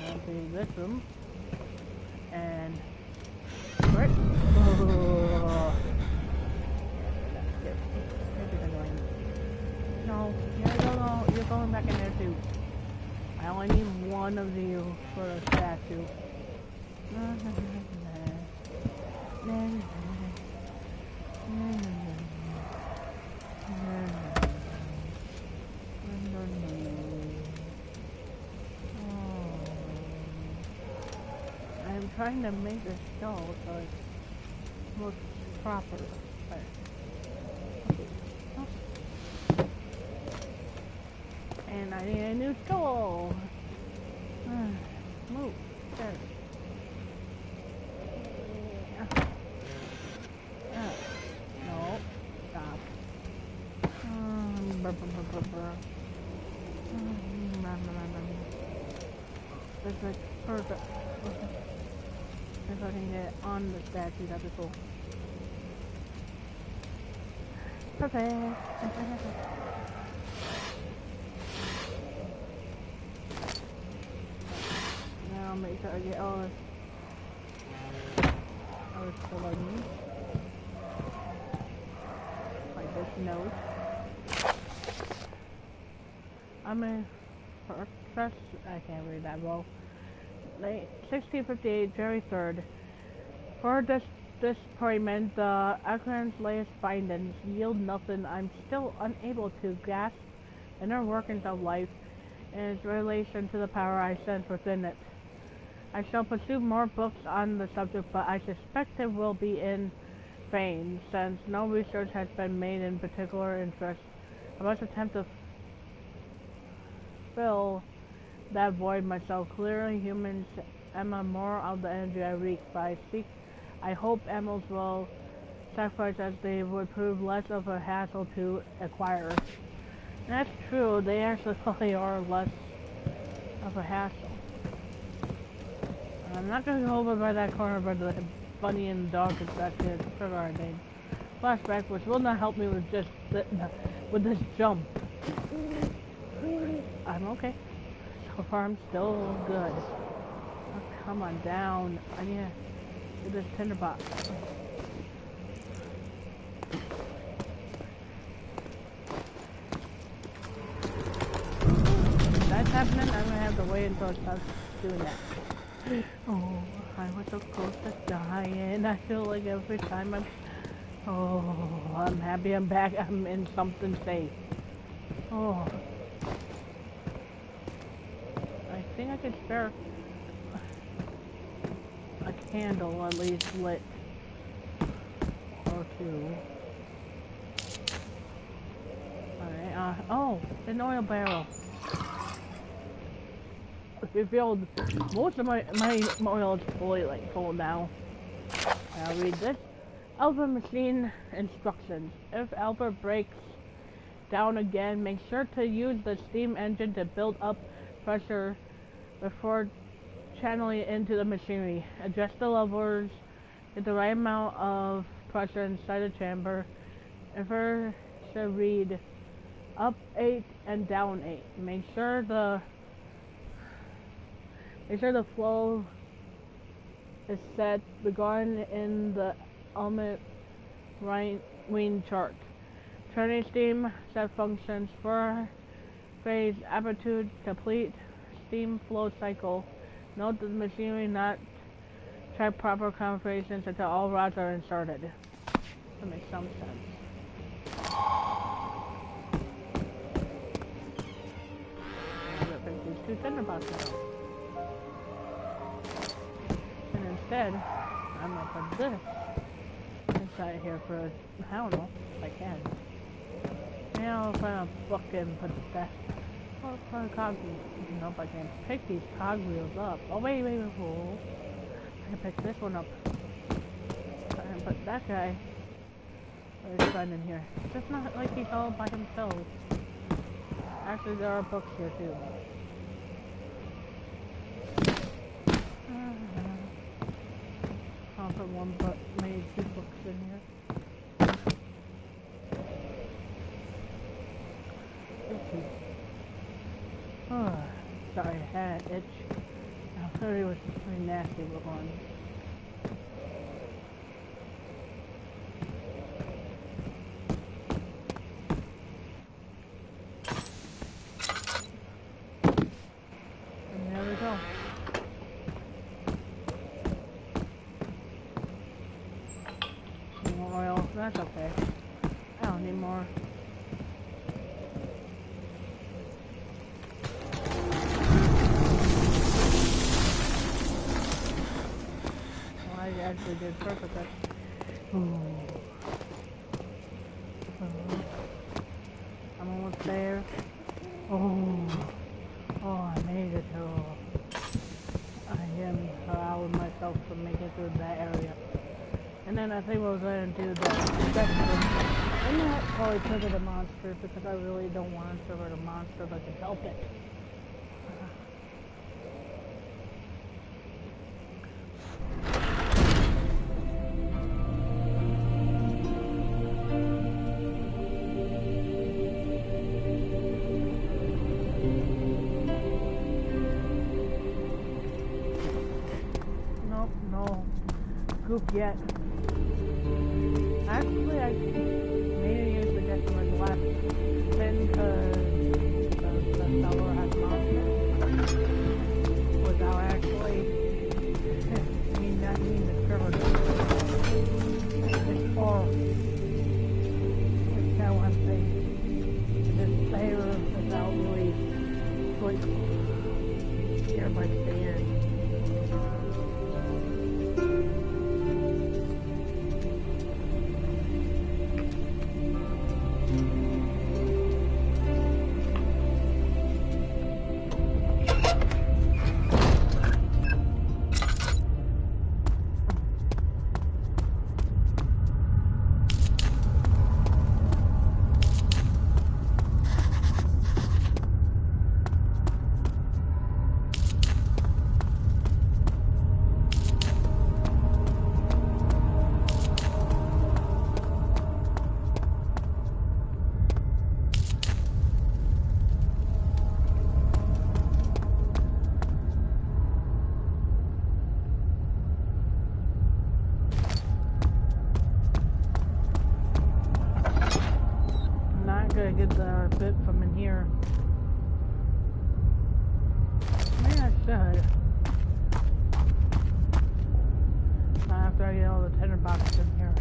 I'm going to this room and what? Oh. No, you're going back in there too. I only need one of you for the statue. I'm trying to make this show so it looks proper. But, okay. Oh. And I need a new tool. Move. There. No. Stop. This is perfect. If I can get on the statue, that'd be cool. Perfect. Now I'll make sure I get all this. All this balloons. Like this note. I'm a press. I can't read that well. 1658, January 3rd. For this disappointment, the Akron's latest findings yield nothing. I'm still unable to grasp the inner workings of life and its relation to the power I sense within it. I shall pursue more books on the subject, but I suspect it will be in vain, since no research has been made in particular interest. I must attempt to fill that void myself. Clearly, humans emit more of the energy I reek, but I hope animals will sacrifice as they would prove less of a hassle to acquire. That's true, they actually probably are less of a hassle. I'm not going to go over by that corner where the bunny and the dog is back there. Sugar our name. Flashback, which will not help me with just with this jump. I'm okay. So far, I'm still good. Oh, come on down. I need to get this tinderbox. If that's happening, I'm gonna have to wait until it stops doing that. Oh, I was so close to dying. I feel like every time I'm happy I'm back. I'm in something safe. Oh. I think I could spare a candle at least lit. Or two. Alright, oh, an oil barrel. Refilled. Most of my oil is fully full now. I'll read this. Albert machine instructions. If Albert breaks down again, make sure to use the steam engine to build up pressure before channeling it into the machinery. Adjust the levers, get the right amount of pressure inside the chamber. Ever should read up 8 and down 8. Make sure the flow is set regarding in the element right wing chart. Turning steam set functions for phase amplitude complete steam flow cycle. Note that the machinery not check proper configurations until all rods are inserted. That makes some sense. I'm gonna pick these two tinderboxes out. And instead, I'm gonna put this inside here for, I don't know, if I can. Now I'll find a book and put that. Oh, for a cog wheel. Nope, I can't pick these cog wheels up. Oh, wait. I can pick this one up. I can put that guy. Where's his friend in here? It's just not like he's all by himself. Actually, there are books here too. I'll put one book, maybe 2 books in here. Itchy. Oh, sorry, I had an itch. I thought it was pretty nasty with one. And there we go. More oil, that's okay. I don't need more. actually did perfectly. I'm almost there. Oh, I made it. Oh, I am proud of myself for making it through that area. And then I think I was going to do the second one. And that probably triggered a monster because I really don't want to trigger a monster if I can help it. Nope, no goop yet. Actually, I maybe use the Decimate left then because the seller has monsters without actually not needing the trigger. It's all it's how I'm saying. This player without really choice. Everybody stay in. Get the bit from in here. Maybe I should. After I get all the tender boxes in here.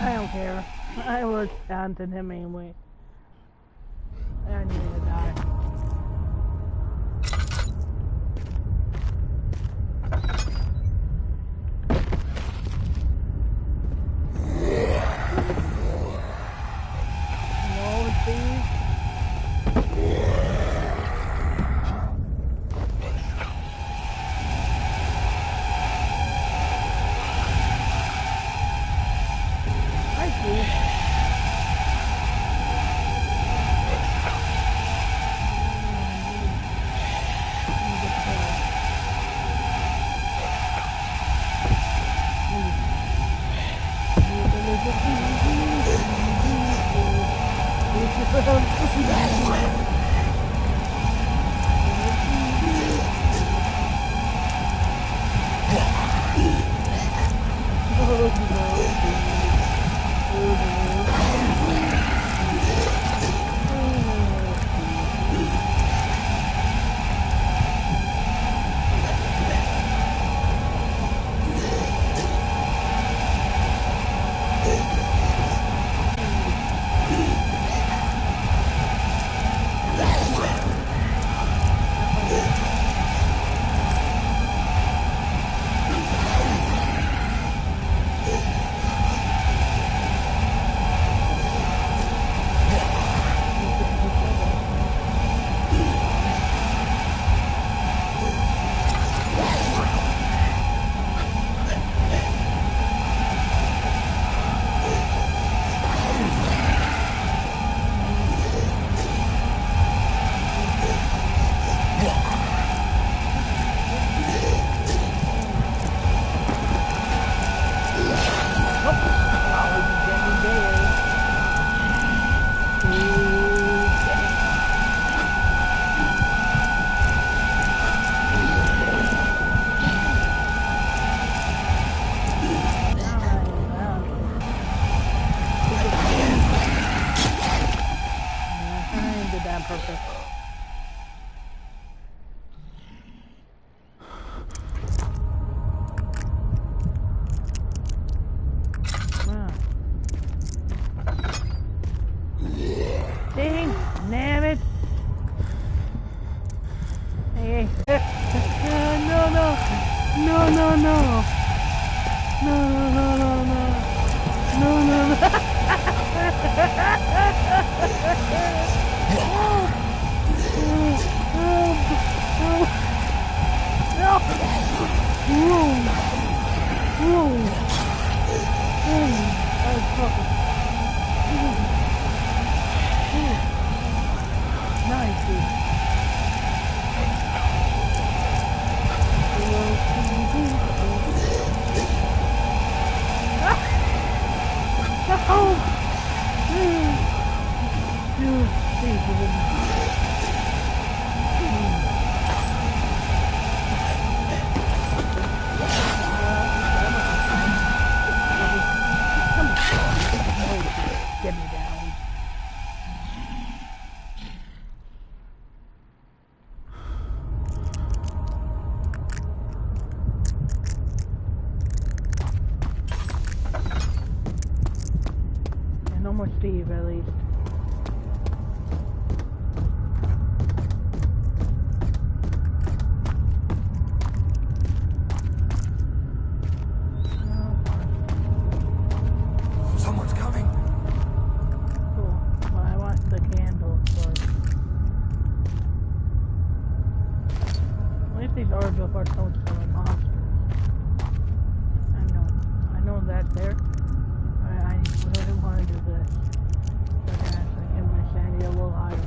I don't care. I was daunting him anyway. I need to die. Dang, damn it. Hey, no, no, no, no, no. No, no, no, no, no. No, no, no. Nice, dude. Get me down. And no more Steve, at least. Someone's coming. Cool. Well, I want the candle first. At least these orange are told to a monster. I know that's there. I really want to do this. So I can actually get my sanity a little higher.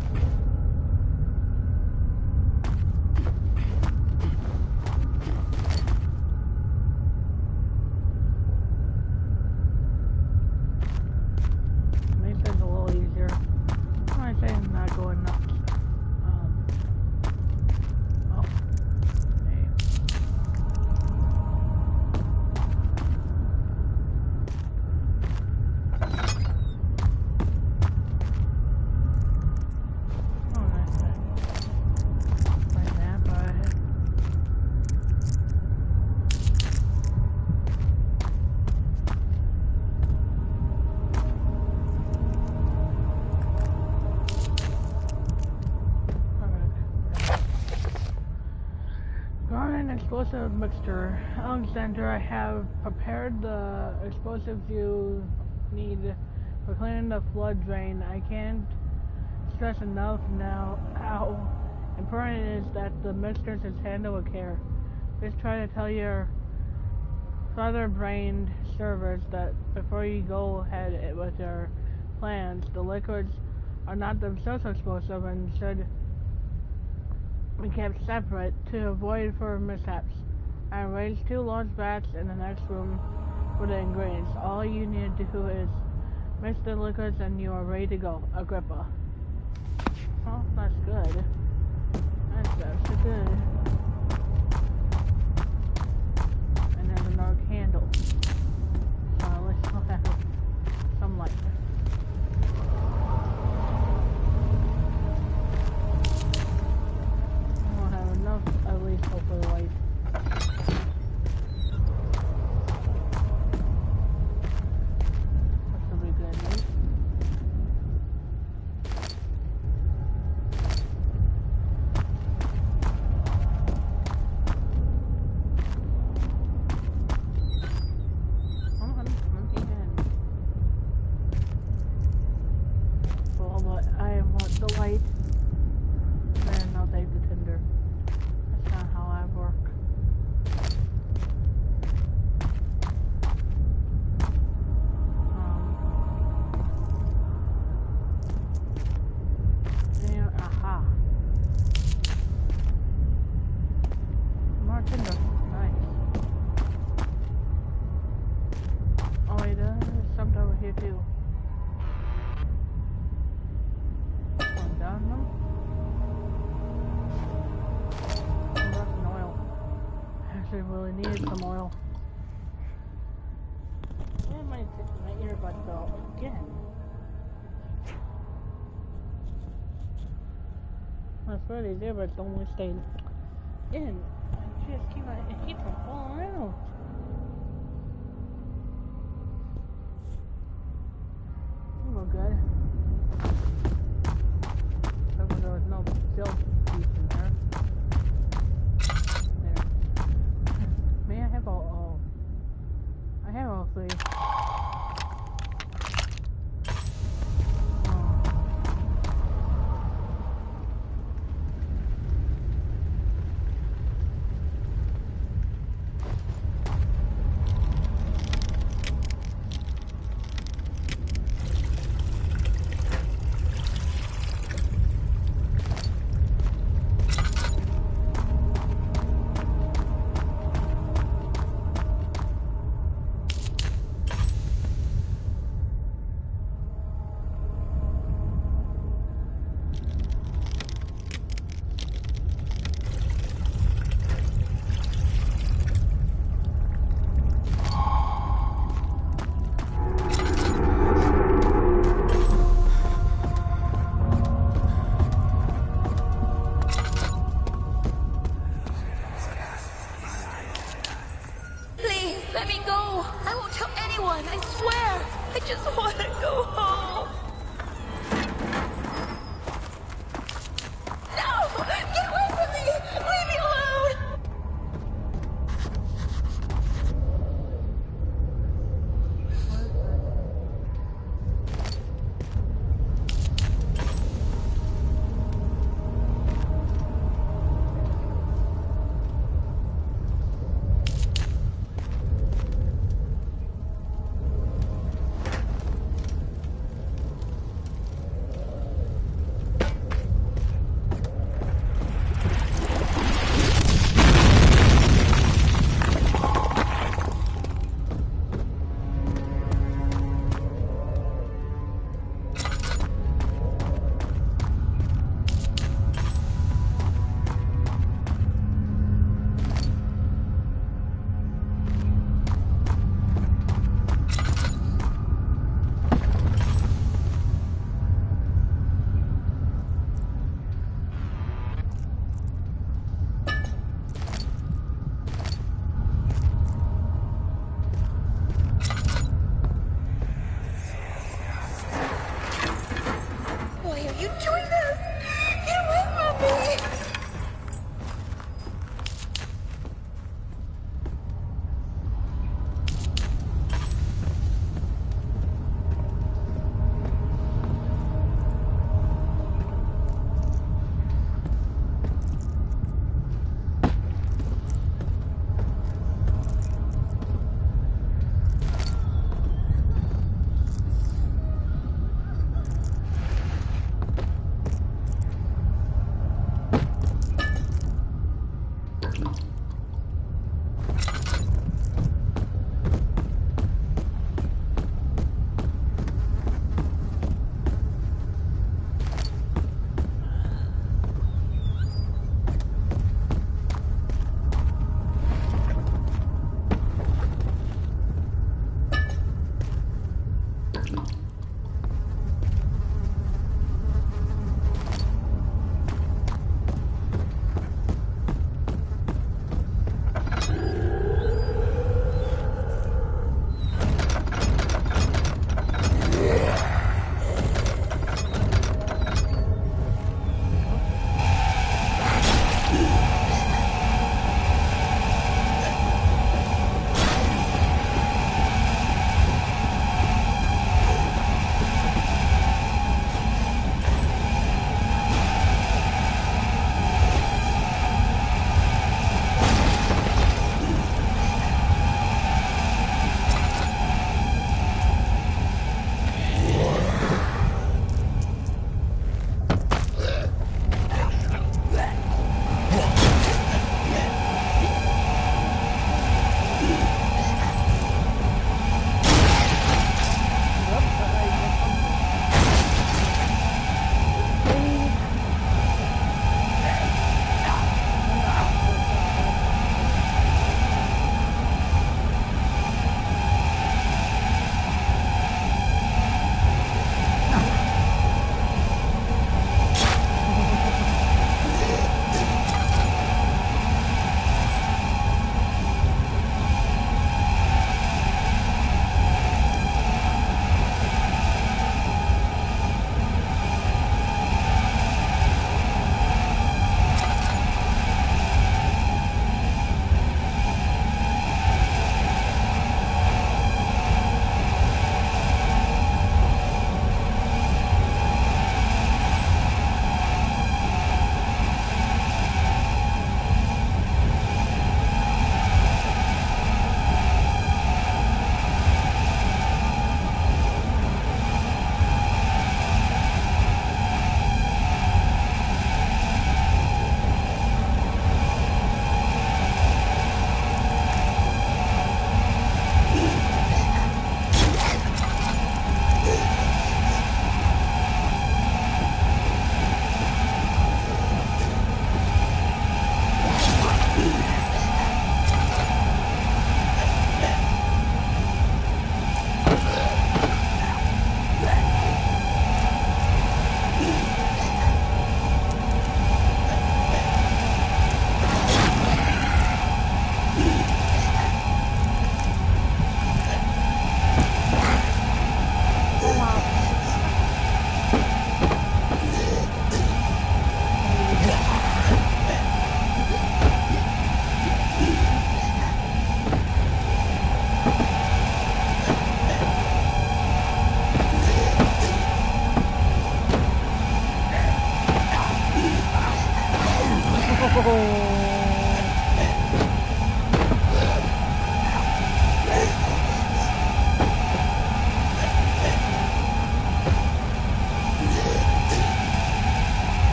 Makes it a little easier. I say I'm not going nuts. Oh. Hey. Oh, that's it. Like that, but Garden explosive mixture. Alexander, I have prepared the explosives you need for cleaning the flood drain. I can't stress enough now how important it is that the mixtures is handled with care. Just try to tell your feather-brained servers that before you go ahead with your plans, the liquids are not themselves explosive and should be kept separate to avoid further mishaps. I arranged 2 large vats in the next room for the ingredients. All you need to do is mix the liquids and you are ready to go. Agrippa. Oh, that's good. That's good. And there's another candle. So let's still have some light. We'll have enough, at least, hopefully, light. That should be good, right? Really needed some oil. And my earbuds fell again. I swear these earbuds don't want to stay in. I just keep them falling out. Oh, good. However, there was no silk piece in there. I have all three. I swear. I just want to go home. No! Get away from me! Leave me alone!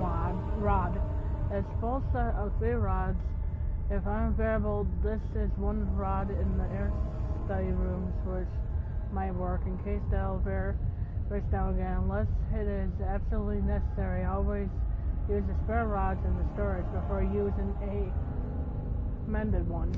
rod. It's full set of 3 rods. If I'm variable, this is 1 rod in the air study rooms, which might work in case the elevator breaks down again. Unless it is absolutely necessary, always use the spare rods in the storage before using a mended one.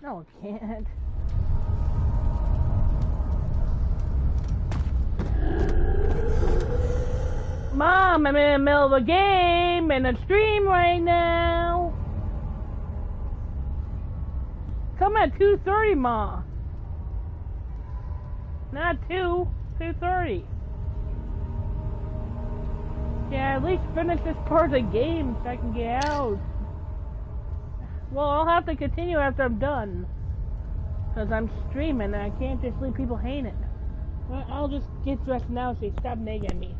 No, it can't. Mom, I'm in the middle of a game and a stream right now. Come at 2:30, Ma. Not 2:30. Yeah, at least finish this part of the game so I can get out. Well, I'll have to continue after I'm done. Because I'm streaming and I can't just leave people hanging. Well, I'll just get dressed now so you stop nagging at me.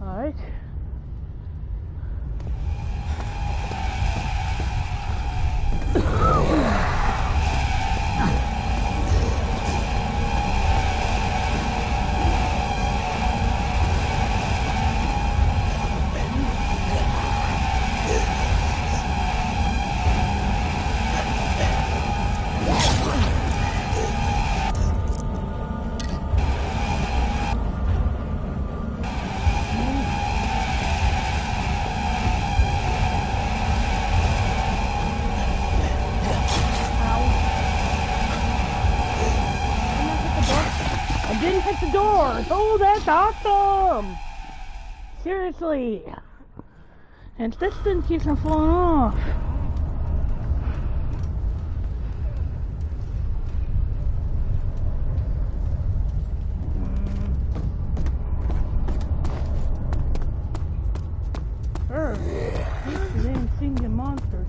Alright. Oh, that's awesome! Seriously! And this thing keeps on falling off. You ain't seen the monsters.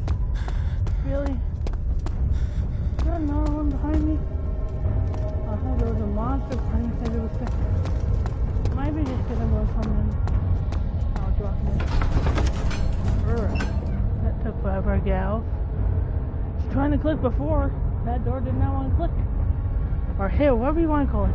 Really? Is there another one behind me? I thought there was a monster behind me. Maybe it was good. Maybe just because I'm going to come in. I'll drop it. That took forever, gal. I was trying to click before. That door did not want to click. Or hey, whatever you want to call it.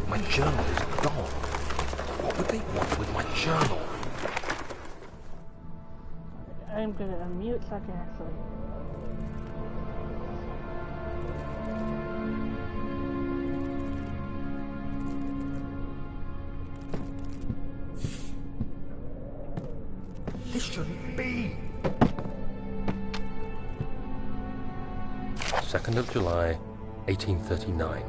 My journal is gone. What would they want with my journal? I'm gonna unmute so I can actually. This shouldn't be. 2nd of July, 1839.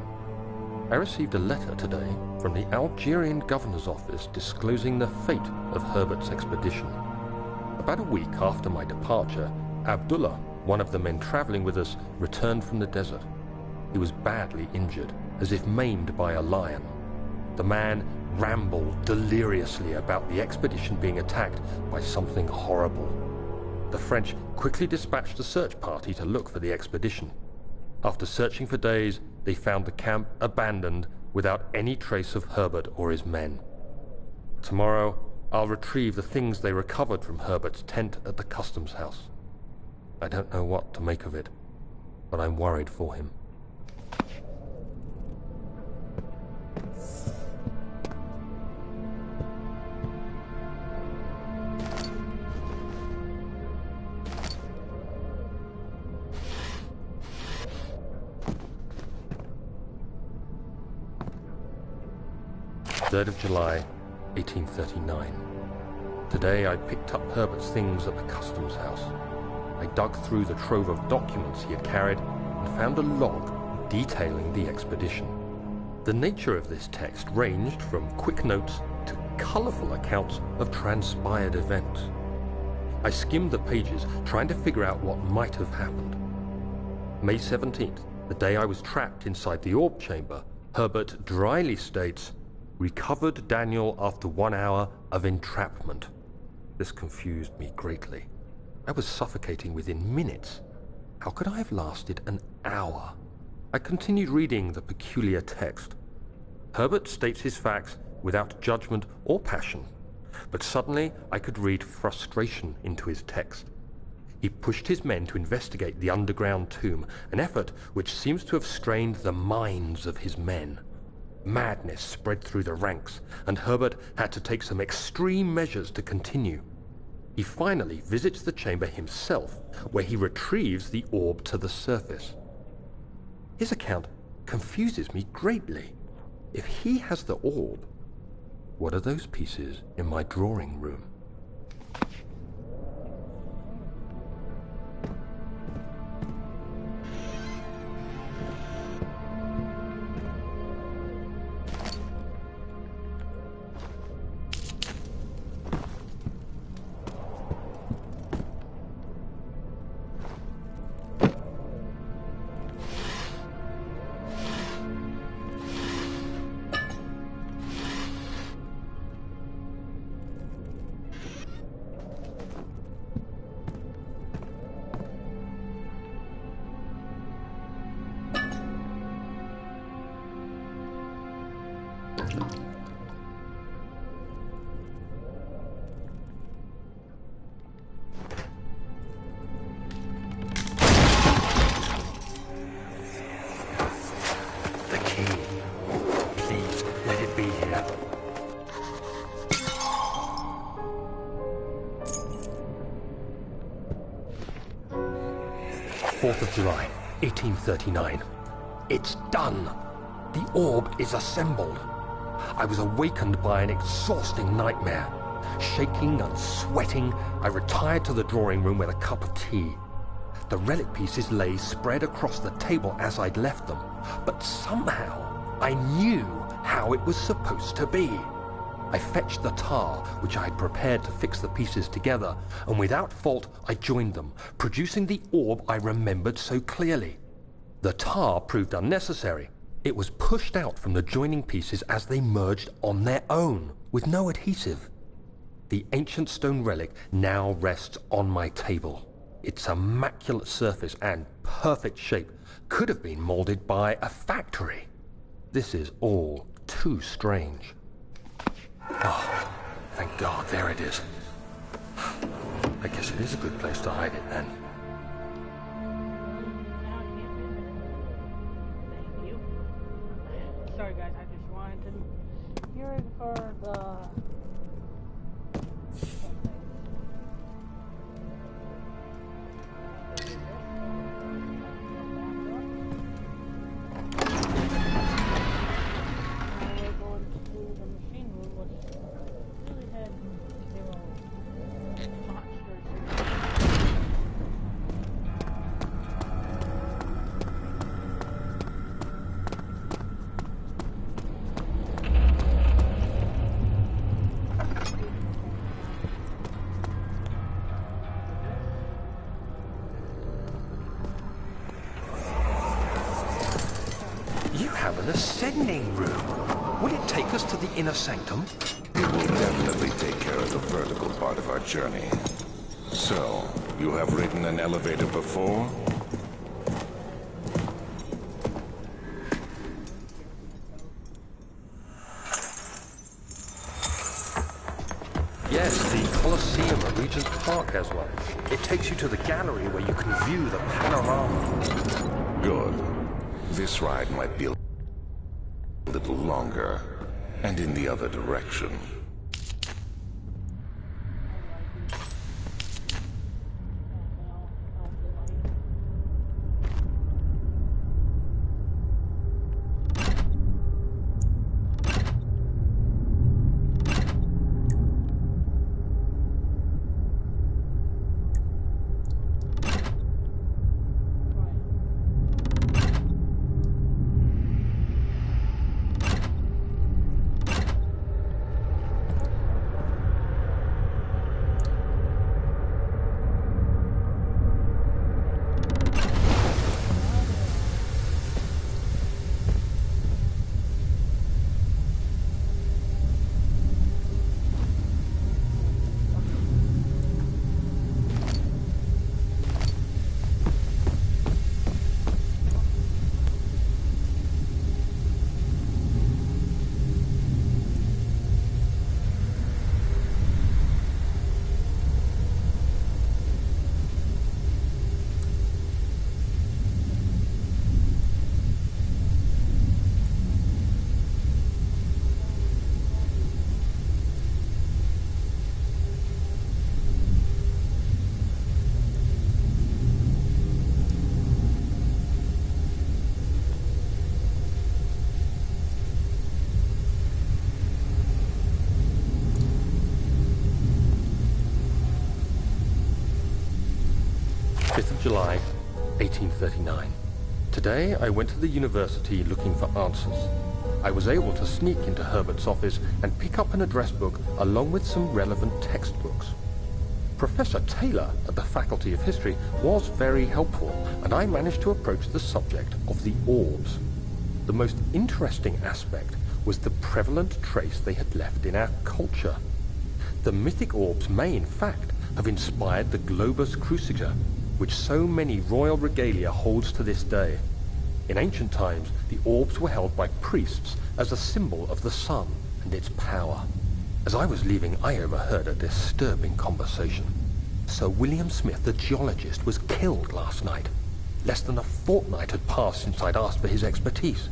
I received a letter today from the Algerian governor's office disclosing the fate of Herbert's expedition. About a week after my departure, Abdullah, one of the men traveling with us, returned from the desert. He was badly injured, as if maimed by a lion. The man rambled deliriously about the expedition being attacked by something horrible. The French quickly dispatched a search party to look for the expedition. After searching for days, they found the camp abandoned without any trace of Herbert or his men. Tomorrow, I'll retrieve the things they recovered from Herbert's tent at the customs house. I don't know what to make of it, but I'm worried for him. July 1839. Today I picked up Herbert's things at the customs house. I dug through the trove of documents he had carried and found a log detailing the expedition. The nature of this text ranged from quick notes to colourful accounts of transpired events. I skimmed the pages, trying to figure out what might have happened. May 17th, the day I was trapped inside the orb chamber, Herbert dryly states, "Recovered Daniel after 1 hour of entrapment." This confused me greatly. I was suffocating within minutes. How could I have lasted an hour? I continued reading the peculiar text. Herbert states his facts without judgment or passion, but suddenly I could read frustration into his text. He pushed his men to investigate the underground tomb, an effort which seems to have strained the minds of his men. Madness spread through the ranks, and Herbert had to take some extreme measures to continue. He finally visits the chamber himself, where he retrieves the orb to the surface. His account confuses me greatly. If he has the orb, what are those pieces in my drawing room? The key. Please, let it be here. July 1839. It's done. The orb is assembled. I was awakened by an exhausting nightmare. Shaking and sweating, I retired to the drawing room with a cup of tea. The relic pieces lay spread across the table as I'd left them, but somehow I knew how it was supposed to be. I fetched the tar, which I had prepared to fix the pieces together, and without fault I joined them, producing the orb I remembered so clearly. The tar proved unnecessary. It was pushed out from the joining pieces as they merged on their own, with no adhesive. The ancient stone relic now rests on my table. Its immaculate surface and perfect shape could have been molded by a factory. This is all too strange. Oh, thank God, there it is. I guess it is a good place to hide it then. Thank you. Sorry guys, I just wanted to hear it for the... An ascending room. Will it take us to the inner sanctum? It will definitely take care of the vertical part of our journey. So, you have ridden an elevator before? Yes, the Colosseum at Regent's Park has one. It takes you to the gallery where you can view the panorama. Good. This ride might be a little longer, and in the other direction. July, 1839. Today, I went to the university looking for answers. I was able to sneak into Herbert's office and pick up an address book along with some relevant textbooks. Professor Taylor at the Faculty of History was very helpful, and I managed to approach the subject of the orbs. The most interesting aspect was the prevalent trace they had left in our culture. The mythic orbs may, in fact, have inspired the globus cruciger, which so many royal regalia holds to this day. In ancient times, the orbs were held by priests as a symbol of the sun and its power. As I was leaving, I overheard a disturbing conversation. Sir William Smith, the geologist, was killed last night. Less than a fortnight had passed since I'd asked for his expertise.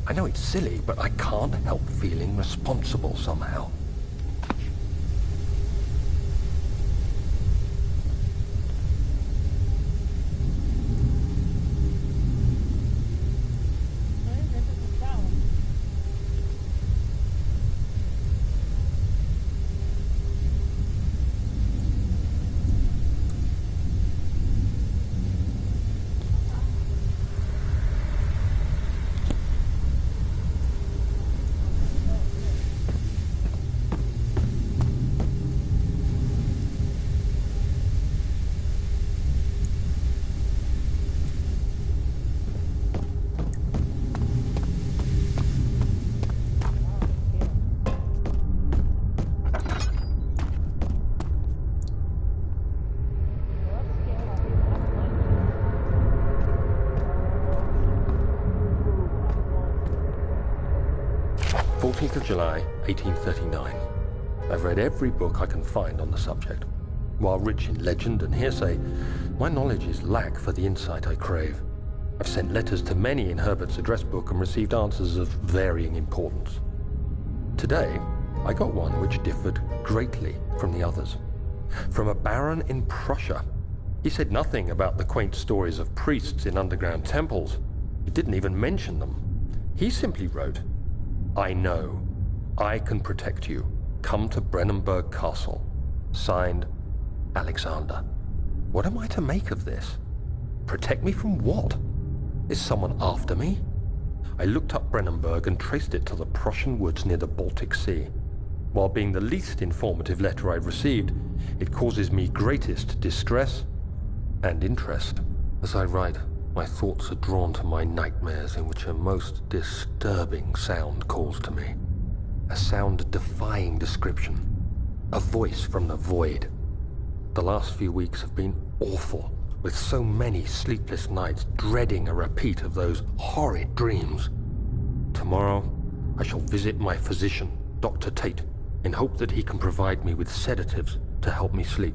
I know it's silly, but I can't help feeling responsible somehow. July 1839. I've read every book I can find on the subject. While rich in legend and hearsay, my knowledge is lack for the insight I crave. I've sent letters to many in Herbert's address book and received answers of varying importance. Today, I got one which differed greatly from the others. From a baron in Prussia. He said nothing about the quaint stories of priests in underground temples. He didn't even mention them. He simply wrote, "I know. I can protect you. Come to Brennenburg Castle. Signed, Alexander." What am I to make of this? Protect me from what? Is someone after me? I looked up Brennenburg and traced it to the Prussian woods near the Baltic Sea. While being the least informative letter I've received, it causes me greatest distress and interest. As I write, my thoughts are drawn to my nightmares in which a most disturbing sound calls to me. A sound defying description. A voice from the void. The last few weeks have been awful, with so many sleepless nights dreading a repeat of those horrid dreams. Tomorrow, I shall visit my physician, Dr. Tate, in hope that he can provide me with sedatives to help me sleep.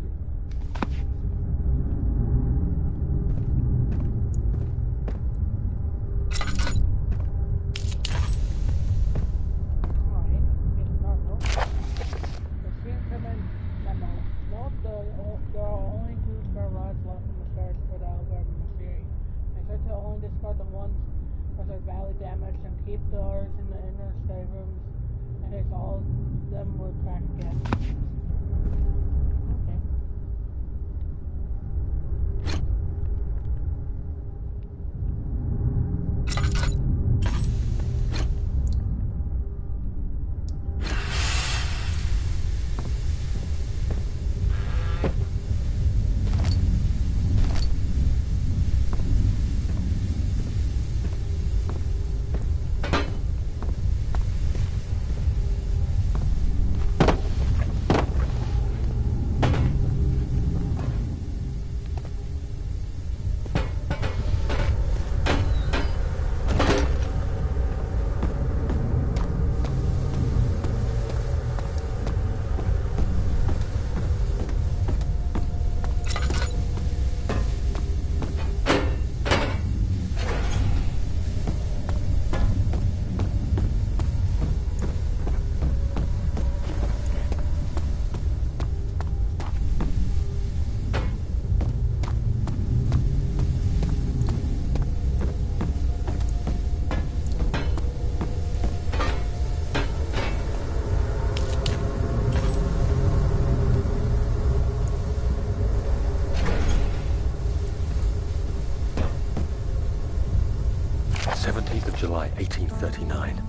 3839.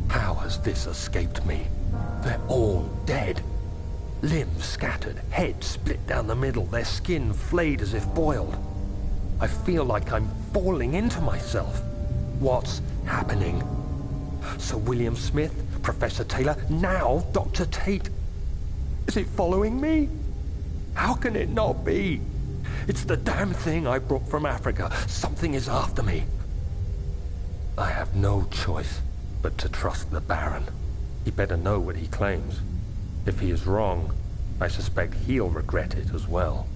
How has this escaped me? They're all dead. Limbs scattered, heads split down the middle, their skin flayed as if boiled. I feel like I'm falling into myself. What's happening? Sir William Smith, Professor Taylor, now Dr. Tate. Is it following me? How can it not be? It's the damn thing I brought from Africa. Something is after me. I have no choice but to trust the Baron. He better know what he claims. If he is wrong, I suspect he'll regret it as well.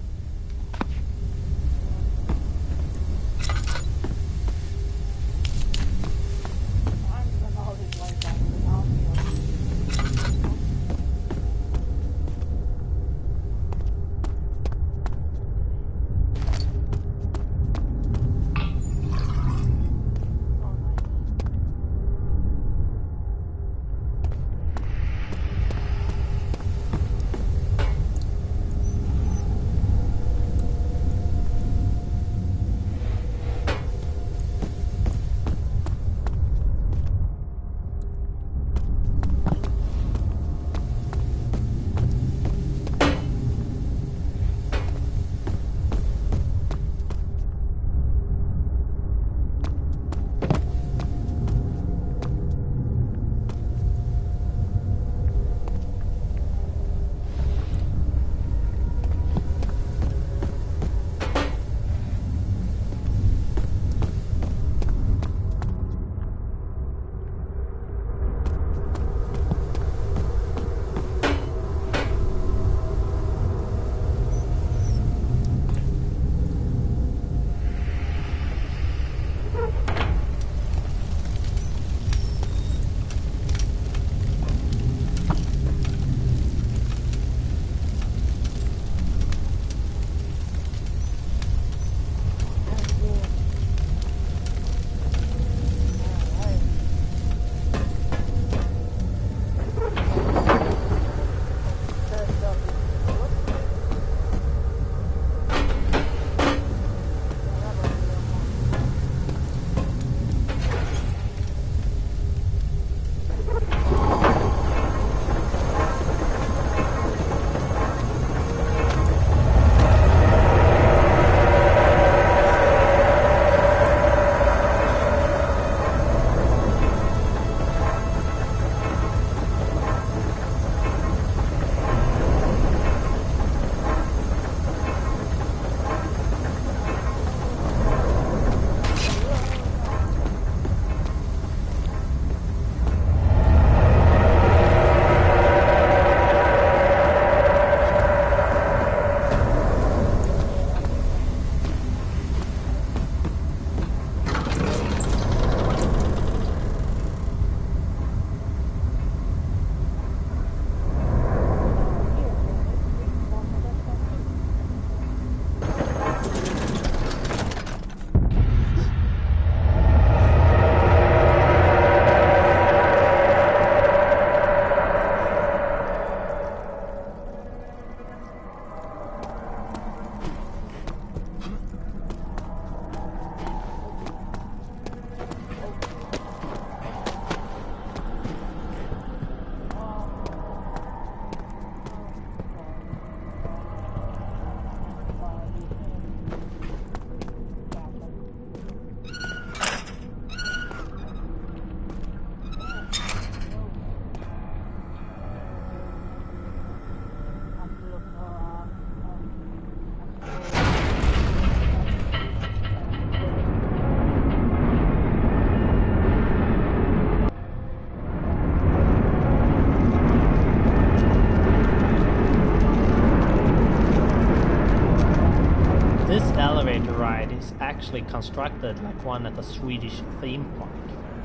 Actually constructed like one at a Swedish theme park.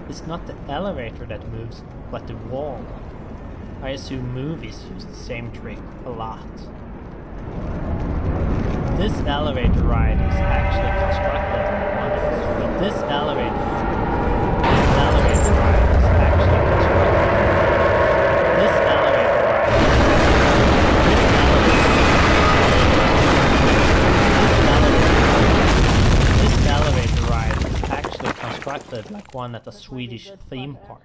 It's not the elevator that moves, but the wall. I assume movies use the same trick a lot. This elevator ride is actually constructed like one at a Swedish. This elevator ride is actually constructed. This elevator ride. This elevator ride is actually constructed like like one at a Swedish theme park.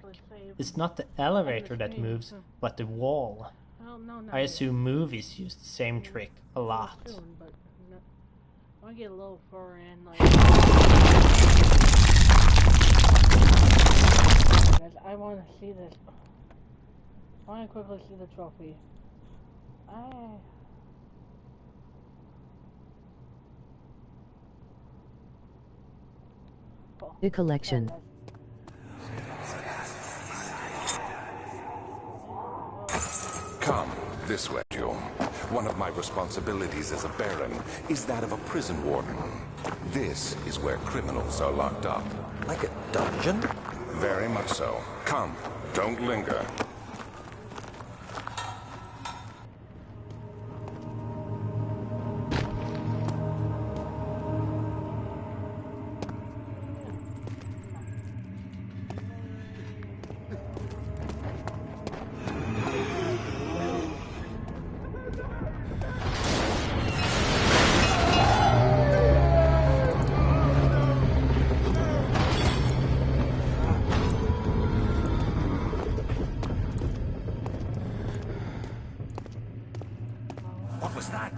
It's not the elevator that moves, but the wall. I assume movies use the same trick a lot. I want to get a little further in, like... I want to see this. I want to quickly see the trophy. The collection. Come, this way, Joe. One of my responsibilities as a baron is that of a prison warden. This is where criminals are locked up. Like a dungeon? Very much so. Come, don't linger. What was that?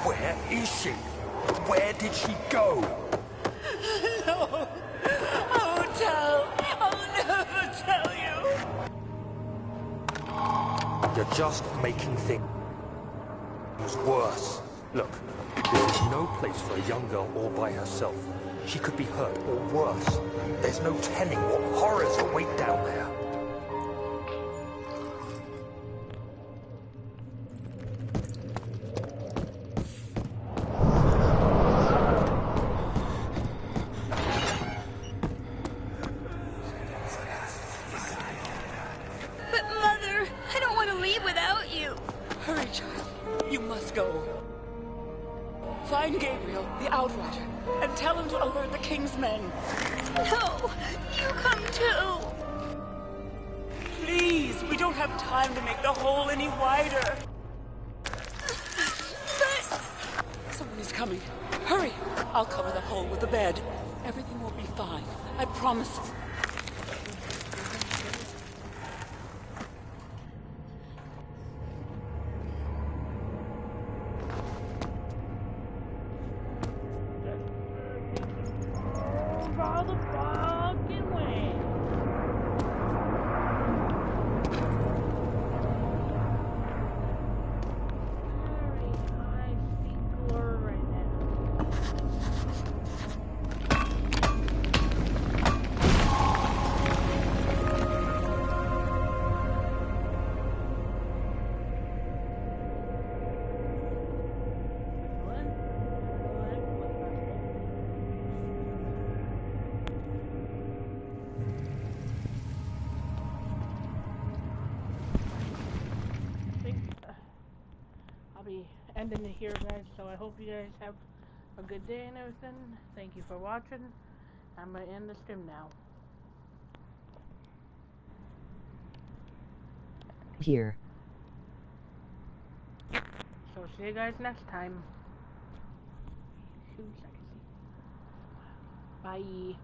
Where is she? Where did she go? No, I won't tell. I'll never tell you. You are just making things worse. Look, this is no place for a young girl all by herself. She could be hurt, or worse. There's no telling what horrors await down there. But Mother, I don't want to leave without you. Hurry, child. You must go. Find Gabriel, the Outrider, and tell him to alert the King's men. No, you come too. Please, we don't have time to make the hole any wider. But... Someone is coming. Hurry! I'll cover that hole with the bed. Everything will be fine. I promise. All the fucking way. Very high speed blur right now. Ending it here, guys, so I hope you guys have a good day and everything. Thank you for watching. I'm gonna end the stream now. Here. So see you guys next time. Bye.